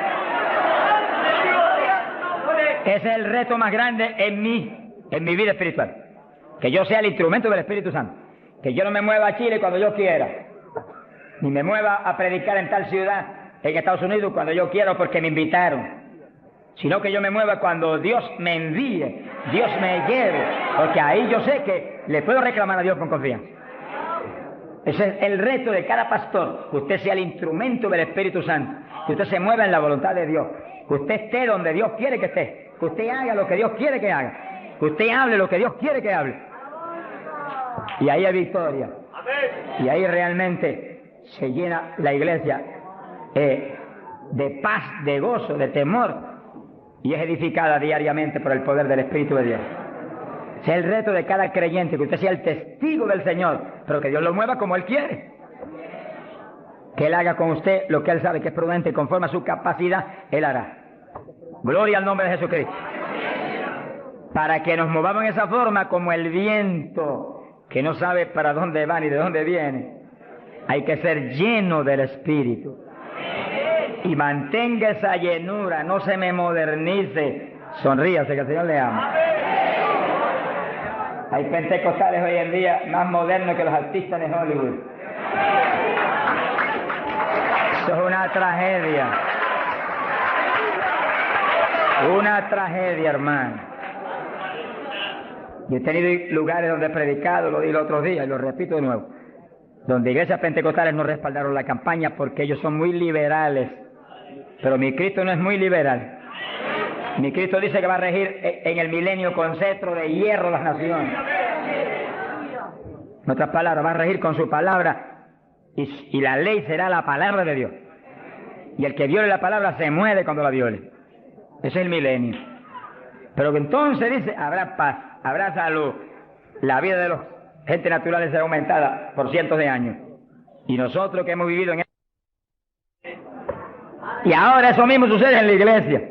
Ese es el reto más grande en mi vida espiritual. Que yo sea el instrumento del Espíritu Santo. Que yo no me mueva a Chile cuando yo quiera, ni me mueva a predicar en tal ciudad en Estados Unidos cuando yo quiero porque me invitaron, sino que yo me mueva cuando Dios me envíe, Dios me lleve, porque ahí yo sé que le puedo reclamar a Dios con confianza. Ese es el reto de cada pastor, que usted sea el instrumento del Espíritu Santo, que usted se mueva en la voluntad de Dios, que usted esté donde Dios quiere que esté, que usted haga lo que Dios quiere que haga, que usted hable lo que Dios quiere que hable. Y ahí hay victoria. Y ahí realmente se llena la iglesia de paz, de gozo, de temor, y es edificada diariamente por el poder del Espíritu de Dios. Ese es el reto de cada creyente, que usted sea el testigo del Señor, pero que Dios lo mueva como Él quiere. Que Él haga con usted lo que Él sabe que es prudente, y conforme a su capacidad, Él hará. Gloria al nombre de Jesucristo. Para que nos movamos en esa forma como el viento, que no sabe para dónde va ni de dónde viene. Hay que ser lleno del Espíritu. Y mantenga esa llenura, no se me modernice. Sonríase, que el Señor le ama. Hay pentecostales hoy en día más modernos que los artistas de Hollywood. Eso es una tragedia. Una tragedia, hermano. Yo he tenido lugares donde he predicado, lo di los otros días y lo repito de nuevo, donde iglesias pentecostales no respaldaron la campaña porque ellos son muy liberales. Pero mi Cristo no es muy liberal. Mi Cristo dice que va a regir en el milenio con cetro de hierro las naciones. En otras palabras, va a regir con su palabra y la ley será la palabra de Dios. Y el que viole la palabra se muere cuando la viole. Ese es el milenio. Pero que entonces dice, habrá paz, habrá salud. La vida de los gente naturales será aumentada por cientos de años. Y nosotros que hemos vivido en y ahora eso mismo sucede en la iglesia.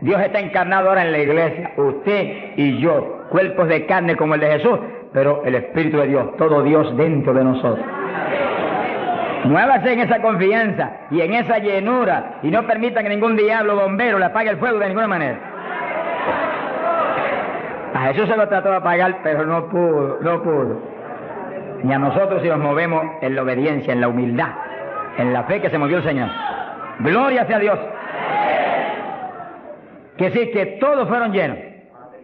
Dios está encarnado ahora en la iglesia, usted y yo, cuerpos de carne como el de Jesús, pero el Espíritu de Dios, todo Dios dentro de nosotros. Muévase en esa confianza y en esa llenura y no permita que ningún diablo bombero le apague el fuego de ninguna manera. A Jesús se lo trató de apagar, pero no pudo. Ni a nosotros si nos movemos en la obediencia, en la humildad, en la fe que se movió el Señor. Gloria sea a Dios. Que sí, que todos fueron llenos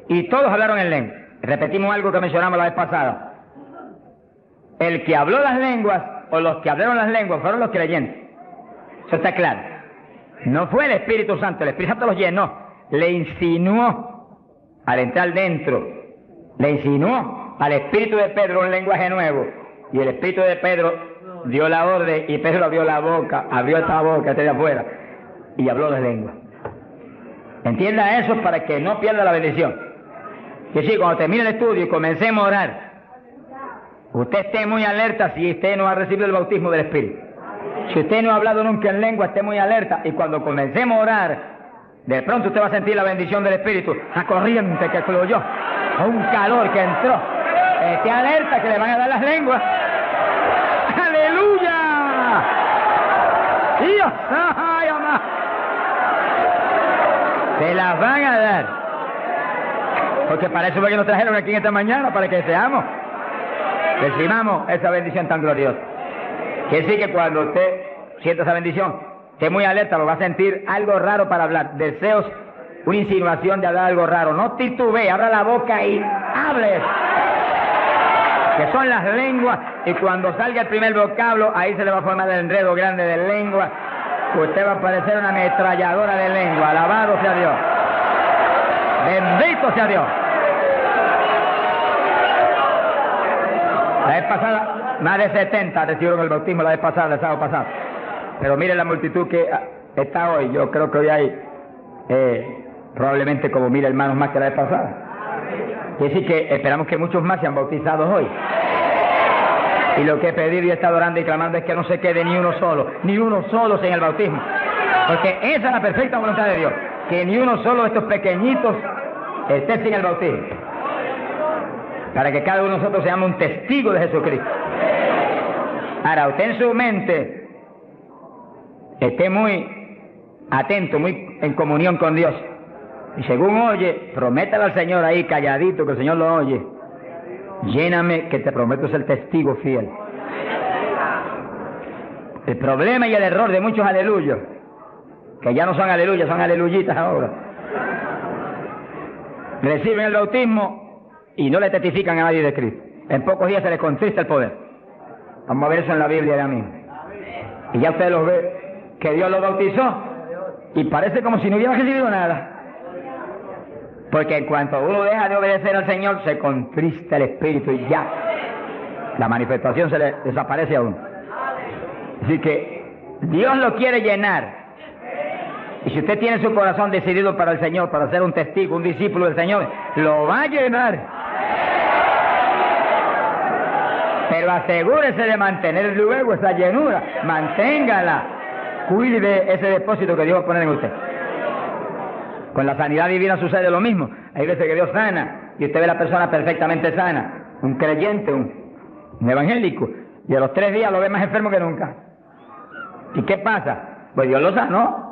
y todos hablaron en lengua. Repetimos algo que mencionamos la vez pasada. El que habló las lenguas o los que hablaron las lenguas fueron los creyentes. Eso está claro. No fue el Espíritu Santo, el Espíritu Santo los llenó, le insinuó al entrar dentro, le insinuó al Espíritu de Pedro un lenguaje nuevo, y el Espíritu de Pedro dio la orden y Pedro abrió la boca, abrió esta boca de afuera y habló las lenguas. Entienda eso para que no pierda la bendición. Que sí, cuando termine el estudio y comencemos a orar, usted esté muy alerta si usted no ha recibido el bautismo del Espíritu. Si usted no ha hablado nunca en lengua, esté muy alerta. Y cuando comencemos a orar, de pronto usted va a sentir la bendición del Espíritu, la corriente que fluyó, un calor que entró. Esté alerta que le van a dar las lenguas. ¡Aleluya! ¡Dios! ¡Ay, amá! Se las van a dar. Porque para eso fue que nos trajeron aquí en esta mañana, para que seamos, recibamos esa bendición tan gloriosa. Que sí que cuando usted sienta esa bendición, esté muy alerta, lo va a sentir algo raro para hablar, deseos, una insinuación de hablar algo raro. No titubee, abra la boca y hable. Que son las lenguas, y cuando salga el primer vocablo, ahí se le va a formar el enredo grande de lengua. Usted va a parecer una ametralladora de lengua. Alabado sea Dios. Bendito sea Dios. La vez pasada, más de 70 recibieron el bautismo la vez pasada, el sábado pasado. Pero mire la multitud que está hoy. Yo creo que hoy hay probablemente como 1000 hermanos más que la vez pasada. Quiere decir que esperamos que muchos más sean bautizados hoy. Y lo que he pedido y he estado orando y clamando es que no se quede ni uno solo sin el bautismo. Porque esa es la perfecta voluntad de Dios. Que ni uno solo de estos pequeñitos esté sin el bautismo. Para que cada uno de nosotros seamos un testigo de Jesucristo. Ahora, usted en su mente esté muy atento, muy en comunión con Dios. Y según oye, prométale al Señor ahí calladito, que el Señor lo oye. Lléname, que te prometo ser testigo fiel. El problema y el error de muchos aleluyos, que ya no son aleluyas, son aleluyitas ahora, reciben el bautismo y no le testifican a nadie de Cristo. En pocos días se les contrista el poder. Vamos a ver eso en la Biblia ya mismo. Y ya usted los ve, que Dios los bautizó y parece como si no hubiera recibido nada. Porque en cuanto uno deja de obedecer al Señor, se contrista el Espíritu y ya la manifestación se le desaparece a uno. Así que Dios lo quiere llenar. Y si usted tiene su corazón decidido para el Señor, para ser un testigo, un discípulo del Señor, lo va a llenar. Pero asegúrese de mantener luego esa llenura, manténgala, cuide ese depósito que Dios va a poner en usted. Con la sanidad divina sucede lo mismo. Hay veces que Dios sana y usted ve a la persona perfectamente sana, un creyente, un evangélico, y a los 3 días lo ve más enfermo que nunca. ¿Y qué pasa? Pues Dios lo sanó.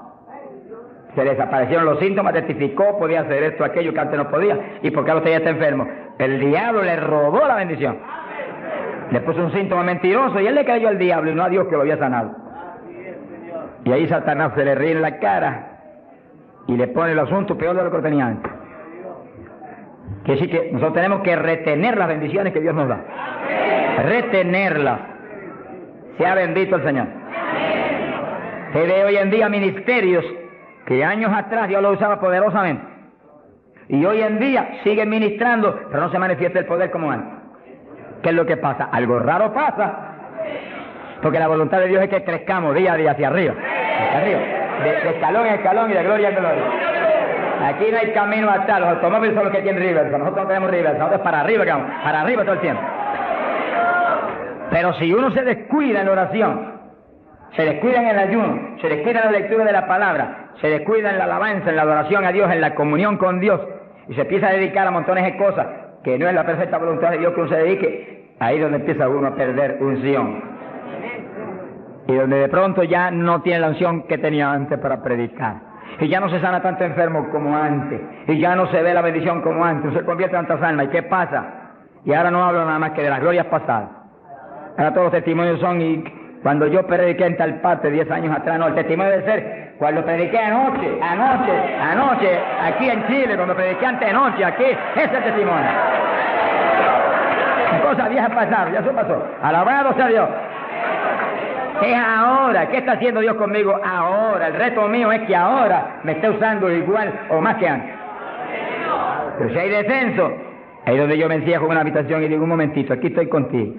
Se desaparecieron los síntomas, testificó, podía hacer esto, aquello que antes no podía. ¿Y por qué usted ya está enfermo? El diablo le robó la bendición. Le puso un síntoma mentiroso y él le creyó al diablo y no a Dios que lo había sanado. Y ahí Satanás se le ríe en la cara y le pone el asunto peor de lo que tenía antes. Quiere decir que nosotros tenemos que retener las bendiciones que Dios nos da. Retenerlas. Sea bendito el Señor. Se ve hoy en día ministerios que años atrás Dios los usaba poderosamente. Y hoy en día siguen ministrando, pero no se manifiesta el poder como antes. ¿Qué es lo que pasa? Algo raro pasa. Porque la voluntad de Dios es que crezcamos día a día hacia arriba. Hacia arriba. De escalón en escalón y de gloria en gloria. Aquí no hay camino atrás. Los automóviles son los que tienen reversa. Nosotros no tenemos reversa. Nosotros para arriba, vamos. Para arriba todo el tiempo. Pero si uno se descuida en la oración, se descuida en el ayuno, se descuida en la lectura de la palabra, se descuida en la alabanza, en la adoración a Dios, en la comunión con Dios, y se empieza a dedicar a montones de cosas que no es la perfecta voluntad de Dios que uno se dedique, ahí es donde empieza uno a perder unción. Y donde de pronto ya no tiene la unción que tenía antes para predicar. Y ya no se sana tanto enfermo como antes. Y ya no se ve la bendición como antes. No se convierte en tantas almas. ¿Y qué pasa? Y ahora no hablo nada más que de las glorias pasadas. Ahora todos los testimonios son, y cuando yo prediqué en tal parte 10 años atrás, no, el testimonio debe ser cuando prediqué anoche, aquí en Chile, cuando prediqué anoche, aquí, ese es el testimonio. Cosas viejas pasaron, ya eso pasó. Alabado sea Dios. Es ahora. ¿Qué está haciendo Dios conmigo ahora? El reto mío es que ahora me esté usando igual o más que antes. Pero si hay descenso, ahí es donde yo me encierro en una habitación y digo, un momentito, aquí estoy contigo.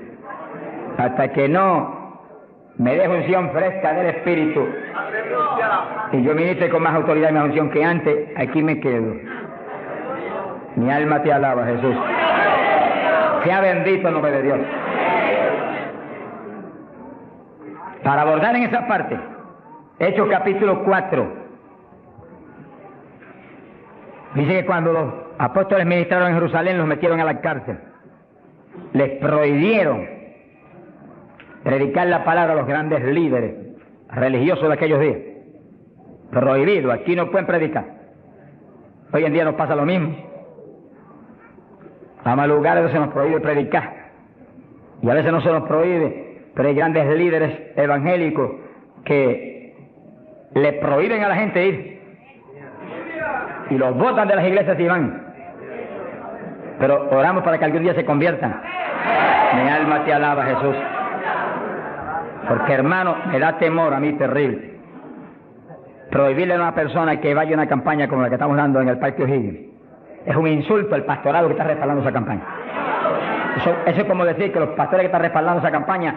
Hasta que no me dejo unción fresca del Espíritu y yo ministre con más autoridad y más unción que antes, aquí me quedo. Mi alma te alaba, Jesús. Sea bendito el nombre de Dios. Para abordar en esa parte, Hechos capítulo 4, dice que cuando los apóstoles ministraron en Jerusalén, los metieron a la cárcel. Les prohibieron predicar la palabra a los grandes líderes religiosos de aquellos días. Prohibido, aquí no pueden predicar. Hoy en día nos pasa lo mismo. Vamos a lugares donde se nos prohíbe predicar. Y a veces no se nos prohíbe, pero hay grandes líderes evangélicos que le prohíben a la gente ir. Y los botan de las iglesias y van. Pero oramos para que algún día se conviertan. Mi alma te alaba, Jesús. Porque, hermano, me da temor a mí terrible prohibirle a una persona que vaya a una campaña como la que estamos dando en el Parque O'Higgins. Es un insulto al pastorado que está respaldando esa campaña. Eso es como decir que los pastores que están respaldando esa campaña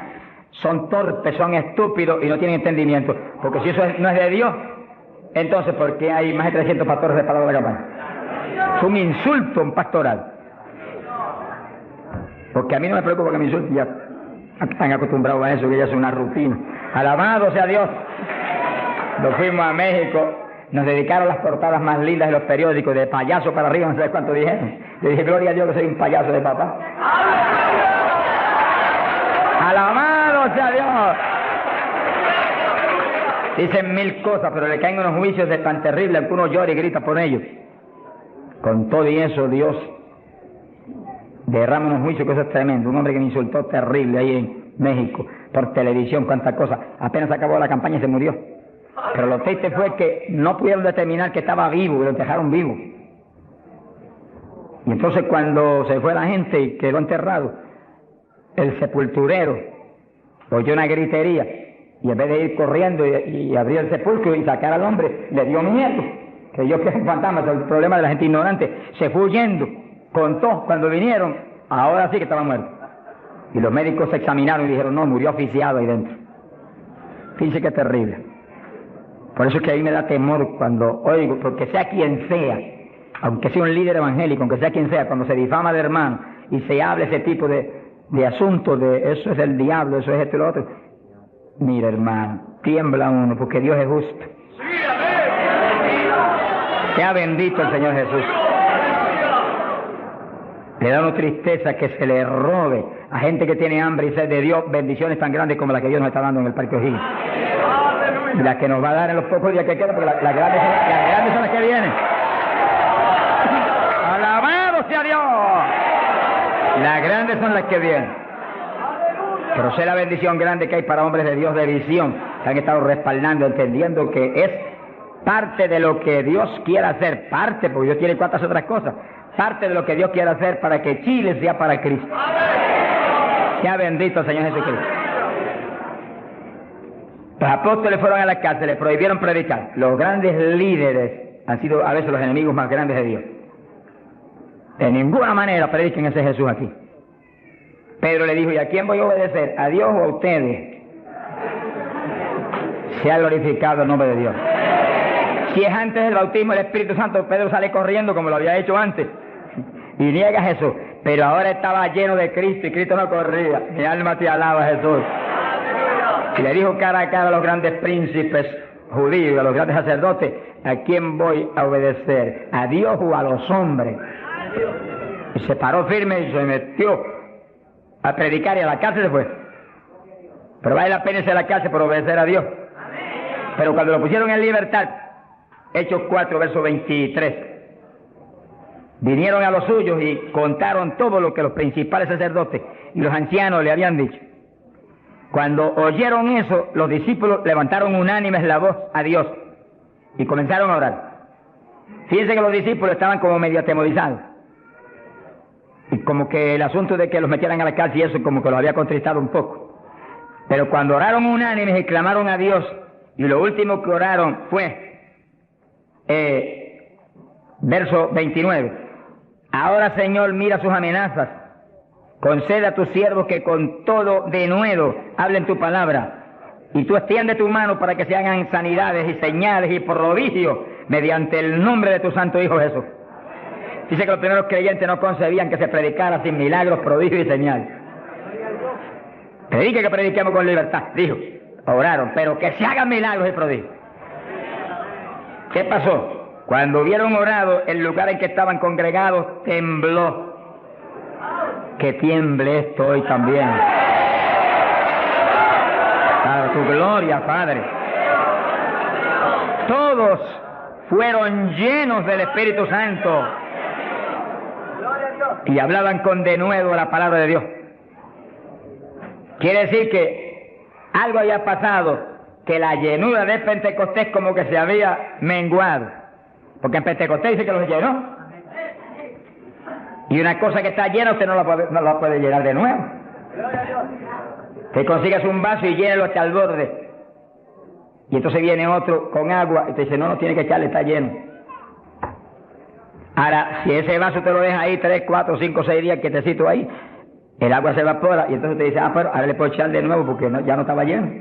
son torpes, son estúpidos y no tienen entendimiento. Porque si eso no es de Dios, entonces ¿por qué hay más de 300 pastores respaldando la campaña? Es un insulto a un pastorado. Porque a mí no me preocupa que me insulten, ya están acostumbrados a eso, que ya es una rutina. Alabado sea Dios. Nos fuimos a México, nos dedicaron las portadas más lindas de los periódicos, de payaso para arriba, no sé cuánto dijeron. Yo dije, gloria a Dios que soy un payaso de papá. Alabado sea Dios. Dicen 1000 cosas, pero le caen unos juicios de tan terribles que uno llora y grita por ellos. Con todo y eso, Dios derrama unos juicios que eso es tremendo. Un hombre que me insultó terrible ahí en México, por televisión, cuántas cosas. Apenas acabó la campaña y se murió. Pero lo triste fue que no pudieron determinar que estaba vivo y lo dejaron vivo. Y entonces cuando se fue la gente y quedó enterrado, el sepulturero oyó una gritería y en vez de ir corriendo y abrir el sepulcro y sacar al hombre, le dio miedo. Creyó que es un fantasma. El problema de la gente ignorante. Se fue huyendo. Contó cuando vinieron, ahora sí que estaba muerto. Y los médicos se examinaron y dijeron, no, murió asfixiado ahí dentro. Fíjense qué terrible. Por eso es que a mí me da temor cuando oigo, porque sea quien sea, aunque sea un líder evangélico, aunque sea quien sea, cuando se difama de hermano y se habla ese tipo de asuntos, de eso es el diablo, eso es esto y lo otro. Mira, hermano, tiembla uno, porque Dios es justo. Sea bendito el Señor Jesús. Le da una tristeza que se le robe a gente que tiene hambre y sed de Dios bendiciones tan grandes como las que Dios nos está dando en el Parque O'Higgins. Y las que nos va a dar en los pocos días que quedan, porque las grandes son las que vienen. ¡Alabado sea Dios! Las grandes son las que vienen. Pero sé la bendición grande que hay para hombres de Dios de visión, que han estado respaldando, entendiendo que es parte de lo que Dios quiere hacer, parte, porque Dios tiene cuantas otras cosas, parte de lo que Dios quiere hacer para que Chile sea para Cristo. Sea bendito el Señor Jesucristo. Los apóstoles fueron a la cárcel, les prohibieron predicar. Los grandes líderes han sido a veces los enemigos más grandes de Dios. De ninguna manera prediquen ese Jesús aquí. Pedro le dijo, ¿y a quién voy a obedecer? ¿A Dios o a ustedes? Sea glorificado el nombre de Dios. Si es antes del bautismo del Espíritu Santo, Pedro sale corriendo como lo había hecho antes y niega a Jesús. Pero ahora estaba lleno de Cristo y Cristo no corría. Mi alma te alaba, Jesús. Y le dijo cara a cara a los grandes príncipes judíos, a los grandes sacerdotes, ¿a quién voy a obedecer? ¿A Dios o a los hombres? Y se paró firme y se metió a predicar y a la cárcel se fue. Pero vale la pena irse a la cárcel por obedecer a Dios. Pero cuando lo pusieron en libertad, Hechos 4, verso 23, vinieron a los suyos y contaron todo lo que los principales sacerdotes y los ancianos le habían dicho. Cuando oyeron eso, los discípulos levantaron unánimes la voz a Dios y comenzaron a orar. Fíjense que los discípulos estaban como medio atemorizados. Y como que el asunto de que los metieran a la cárcel y eso como que los había contristado un poco. Pero cuando oraron unánimes y clamaron a Dios, y lo último que oraron fue, verso 29, ahora Señor mira sus amenazas, concede a tus siervos que con todo denuedo hablen tu palabra, y tú extiende tu mano para que se hagan sanidades y señales y prodigios mediante el nombre de tu santo Hijo Jesús. Dice que los primeros creyentes no concebían que se predicara sin milagros, prodigios y señales. Predique que prediquemos con libertad, dijo. Oraron, pero que se hagan milagros y prodigios. ¿Qué pasó? Cuando hubieron orado, el lugar en que estaban congregados tembló. Que tiemble esto hoy también. Para tu gloria, Padre. Todos fueron llenos del Espíritu Santo y hablaban con denuedo la palabra de Dios. Quiere decir que algo había pasado, que la llenura de Pentecostés como que se había menguado, porque en Pentecostés dice que los llenó, y una cosa que está llena usted no la puede llenar de nuevo. Te consigues un vaso y llénelo hasta el borde, y entonces viene otro con agua y te dice no tiene que echarle, está lleno. Ahora, si ese vaso te lo deja ahí 3, 4, 5, 6 días quietecito ahí, el agua se evapora y entonces te dice, pero ahora le puedo echar de nuevo porque ya no estaba lleno.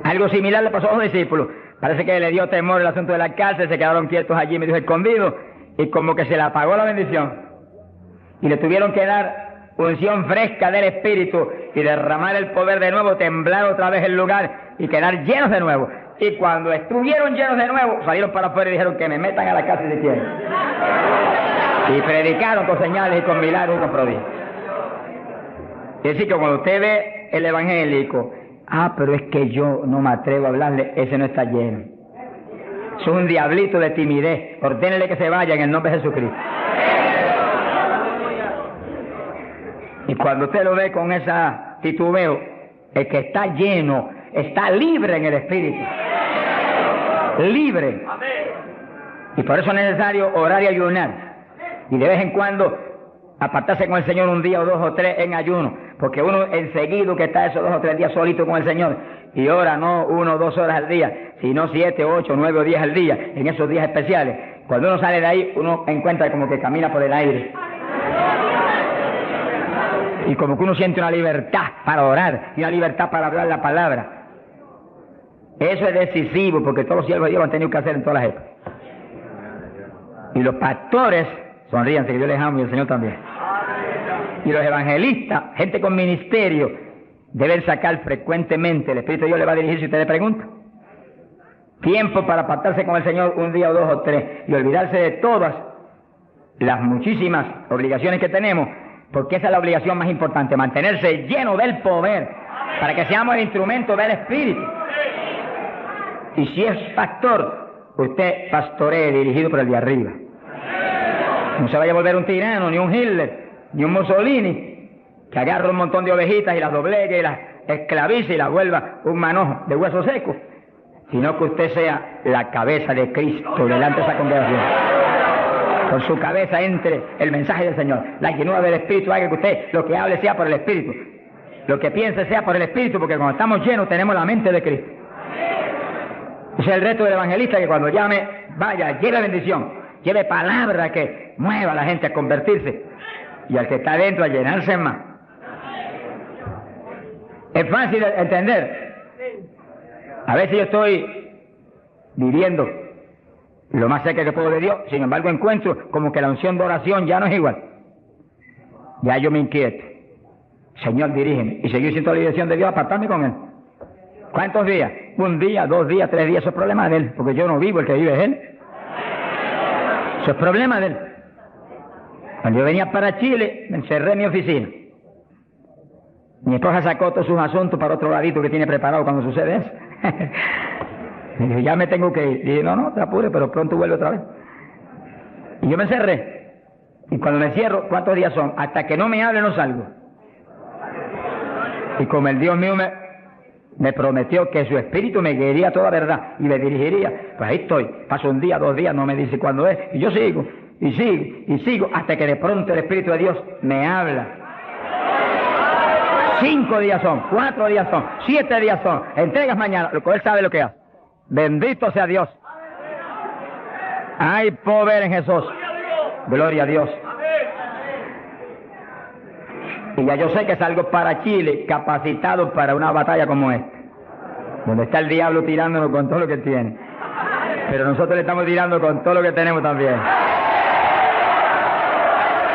Algo similar le pasó a los discípulos. Parece que le dio temor el asunto de la cárcel, se quedaron quietos allí, me dijo escondidos, y como que se le apagó la bendición. Y le tuvieron que dar unción fresca del Espíritu y derramar el poder de nuevo, temblar otra vez el lugar y quedar llenos de nuevo. Y cuando estuvieron llenos de nuevo, salieron para afuera y dijeron que me metan a la cárcel si quieren. Y predicaron con señales y con milagros y con prodigios. Es decir, que cuando usted ve el evangélico, pero es que yo no me atrevo a hablarle, ese no está lleno. Es un diablito de timidez. Ordénele que se vaya en el nombre de Jesucristo. Y cuando usted lo ve con esa titubeo, el que está lleno, está libre en el Espíritu. Libre. Y por eso es necesario orar y ayunar. Y de vez en cuando apartarse con el Señor un día o dos o tres en ayuno. Porque uno enseguida que está esos 2 o 3 días solito con el Señor y ora no 1 o 2 horas al día, sino 7, 8, 9 o 10 al día, en esos días especiales. Cuando uno sale de ahí, uno encuentra como que camina por el aire. Y como que uno siente una libertad para orar y una libertad para hablar la palabra. Eso es decisivo porque todos los siervos de Dios lo han tenido que hacer en todas las épocas. Y los pastores, sonríanse que yo les amo y el Señor también. Y los evangelistas, gente con ministerio, deben sacar frecuentemente, el Espíritu de Dios le va a dirigir si usted le pregunta. Tiempo para apartarse con el Señor un día o 2 o 3 y olvidarse de todas las muchísimas obligaciones que tenemos, porque esa es la obligación más importante, mantenerse lleno del poder, para que seamos el instrumento del Espíritu. Y si es pastor, usted pastoree dirigido por el de arriba. No se vaya a volver un tirano, ni un Hitler, ni un Mussolini, que agarre un montón de ovejitas y las doblegue y las esclavice y las vuelva un manojo de hueso seco, sino que usted sea la cabeza de Cristo delante de esa congregación. Con su cabeza entre el mensaje del Señor. La llenura del Espíritu haga que usted lo que hable sea por el Espíritu, lo que piense sea por el Espíritu, porque cuando estamos llenos tenemos la mente de Cristo. Ese es el reto del evangelista, que cuando llame, vaya, lleve bendición, lleve palabra que mueva a la gente a convertirse y al que está adentro a llenarse más. Es fácil entender. A veces yo estoy viviendo lo más cerca que puedo de Dios, sin embargo encuentro como que la unción de oración ya no es igual. Ya yo me inquieto. Señor, dirígeme. Y seguir siendo la dirección de Dios, apartarme con Él. ¿Cuántos días? 1 día, 2 días, 3 días. Eso es problema de Él, porque yo no vivo, el que vive es Él. Eso es problema de Él. Cuando yo venía para Chile, me encerré en mi oficina. Mi esposa sacó todos sus asuntos para otro ladito que tiene preparado cuando sucede eso. Y dije, ya me tengo que ir. Y dije, no te apures, pero pronto vuelve otra vez. Y yo me encerré. Y cuando me cierro, ¿cuántos días son? Hasta que no me hable no salgo. Y como el Dios mío me prometió que su espíritu me guiaría a toda verdad y me dirigiría, pues ahí estoy. Paso 1 día, 2 días, no me dice cuándo es. Y yo sigo, y sigo, y sigo, hasta que de pronto el Espíritu de Dios me habla. 5 días son, 4 días son, 7 días son. Entregas mañana, lo que Él sabe lo que hace. Bendito sea Dios. Hay poder en Jesús. Gloria a Dios. Y ya yo sé que salgo para Chile capacitado para una batalla como esta, donde está el diablo tirándonos con todo lo que tiene, pero nosotros le estamos tirando con todo lo que tenemos también.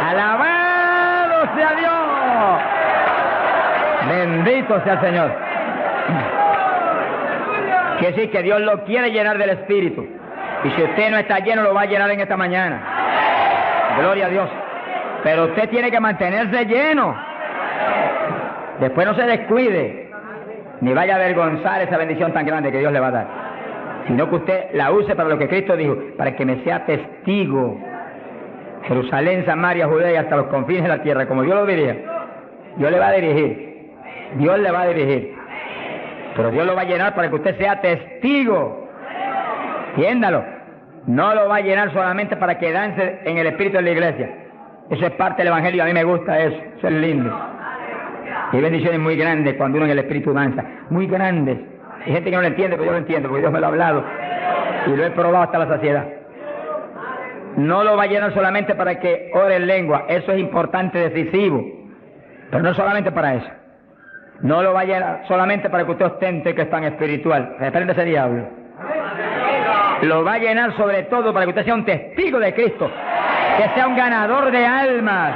¡Alabado sea Dios! Bendito sea el Señor. Quiere decir que Dios lo quiere llenar del Espíritu, y si usted no está lleno lo va a llenar en esta mañana. Gloria a Dios. Pero usted tiene que mantenerse lleno. Después no se descuide, ni vaya a avergonzar esa bendición tan grande que Dios le va a dar, sino que usted la use para lo que Cristo dijo, para que me sea testigo. Jerusalén, Samaria, Judea y hasta los confines de la tierra, como Dios lo diría. Dios le va a dirigir. Dios le va a dirigir. Pero Dios lo va a llenar para que usted sea testigo. Entiéndalo. No lo va a llenar solamente para que dance en el espíritu de la iglesia. Eso es parte del evangelio, a mí me gusta eso. Eso es lindo. Hay bendiciones muy grandes cuando uno en el espíritu danza. Muy grandes. Hay gente que no lo entiende, pero yo lo entiendo, porque Dios me lo ha hablado. Y lo he probado hasta la saciedad. No lo va a llenar solamente para que ore en lengua. Eso es importante, decisivo. Pero no solamente para eso. No lo va a llenar solamente para que usted ostente que es tan espiritual. Reprende ese diablo. Lo va a llenar sobre todo para que usted sea un testigo de Cristo. Que sea un ganador de almas.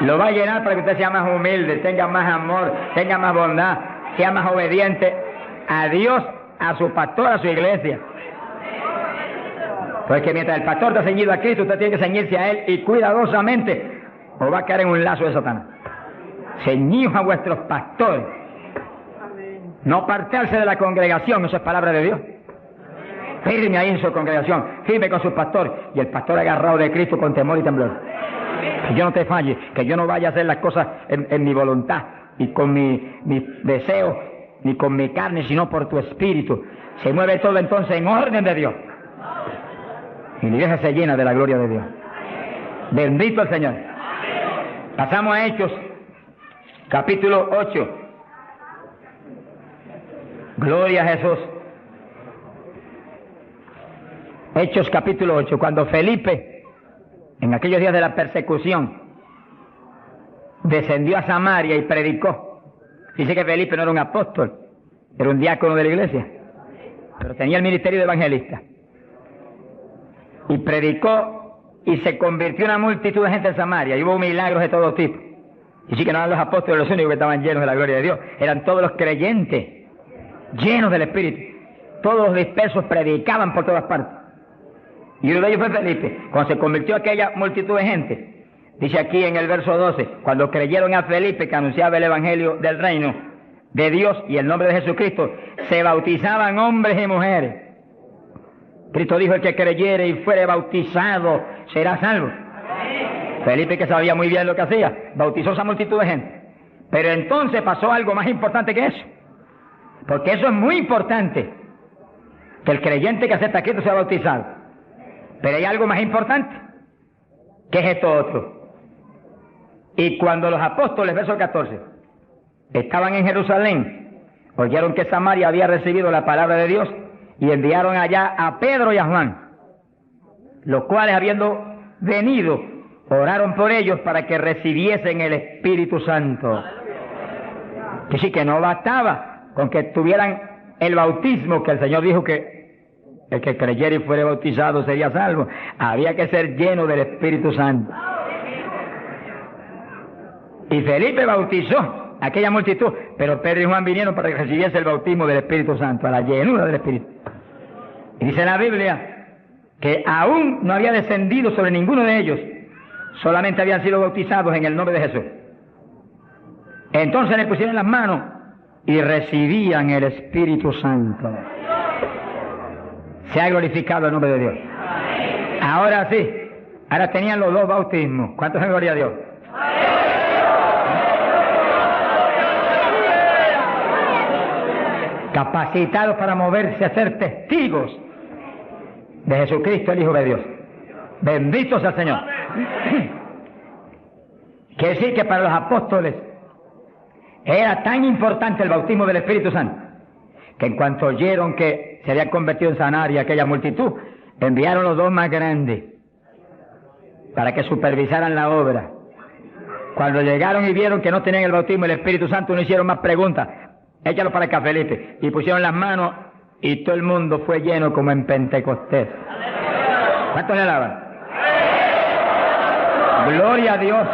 Lo va a llenar para que usted sea más humilde, tenga más amor, tenga más bondad, sea más obediente a Dios, a su pastor, a su iglesia. Pues que mientras el pastor está ceñido a Cristo, usted tiene que ceñirse a Él y cuidadosamente, o va a caer en un lazo de Satanás. Ceñidos a vuestros pastores. No apartarse de la congregación, eso es palabra de Dios. Firme ahí en su congregación, firme con su pastor, y el pastor agarrado de Cristo con temor y temblor. Que yo no te falle, que yo no vaya a hacer las cosas en mi voluntad y con mi deseo, ni con mi carne, sino por tu espíritu. Se mueve todo entonces en orden de Dios. Y mi iglesia se llena de la gloria de Dios. Bendito el Señor. Pasamos a Hechos, capítulo 8. Gloria a Jesús. Hechos capítulo 8, cuando Felipe, en aquellos días de la persecución, descendió a Samaria y predicó. Dice que Felipe no era un apóstol, era un diácono de la iglesia, pero tenía el ministerio de evangelista. Y predicó y se convirtió una multitud de gente en Samaria, y hubo milagros de todo tipo. Y sí que no eran los apóstoles los únicos que estaban llenos de la gloria de Dios, eran todos los creyentes, llenos del Espíritu. Todos los dispersos predicaban por todas partes. Y uno de ellos fue Felipe. Cuando se convirtió aquella multitud de gente, dice aquí en el verso 12, cuando creyeron a Felipe que anunciaba el evangelio del reino de Dios y el nombre de Jesucristo, se bautizaban hombres y mujeres. Cristo dijo: el que creyere y fuere bautizado será salvo. Felipe, que sabía muy bien lo que hacía, bautizó a esa multitud de gente. Pero entonces pasó algo más importante que eso, porque eso es muy importante, que el creyente que acepta a Cristo sea bautizado. Pero hay algo más importante, que es esto otro. Y cuando los apóstoles, verso 14, estaban en Jerusalén, oyeron que Samaria había recibido la palabra de Dios, y enviaron allá a Pedro y a Juan, los cuales, habiendo venido, oraron por ellos para que recibiesen el Espíritu Santo. Que sí, que no bastaba con que tuvieran el bautismo, que el Señor dijo que el que creyera y fuere bautizado sería salvo. Había que ser lleno del Espíritu Santo. Y Felipe bautizó a aquella multitud, pero Pedro y Juan vinieron para que recibiese el bautismo del Espíritu Santo, a la llenura del Espíritu. Y dice la Biblia que aún no había descendido sobre ninguno de ellos, solamente habían sido bautizados en el nombre de Jesús. Entonces le pusieron las manos y recibían el Espíritu Santo. Se ha glorificado el nombre de Dios. Ahora sí, ahora tenían los dos bautismos. ¿Cuántos en gloria a Dios? Capacitados para moverse a ser testigos de Jesucristo, el Hijo de Dios. Bendito sea el Señor. Quiere decir que para los apóstoles era tan importante el bautismo del Espíritu Santo, que en cuanto oyeron que se había convertido en Samaria aquella multitud, enviaron los dos más grandes para que supervisaran la obra. Cuando llegaron y vieron que no tenían el bautismo del Espíritu Santo, no hicieron más preguntas. Échalo para acá, Felipe. Y pusieron las manos y todo el mundo fue lleno como en Pentecostés. ¿Cuántos le alaban? Gloria a Dios.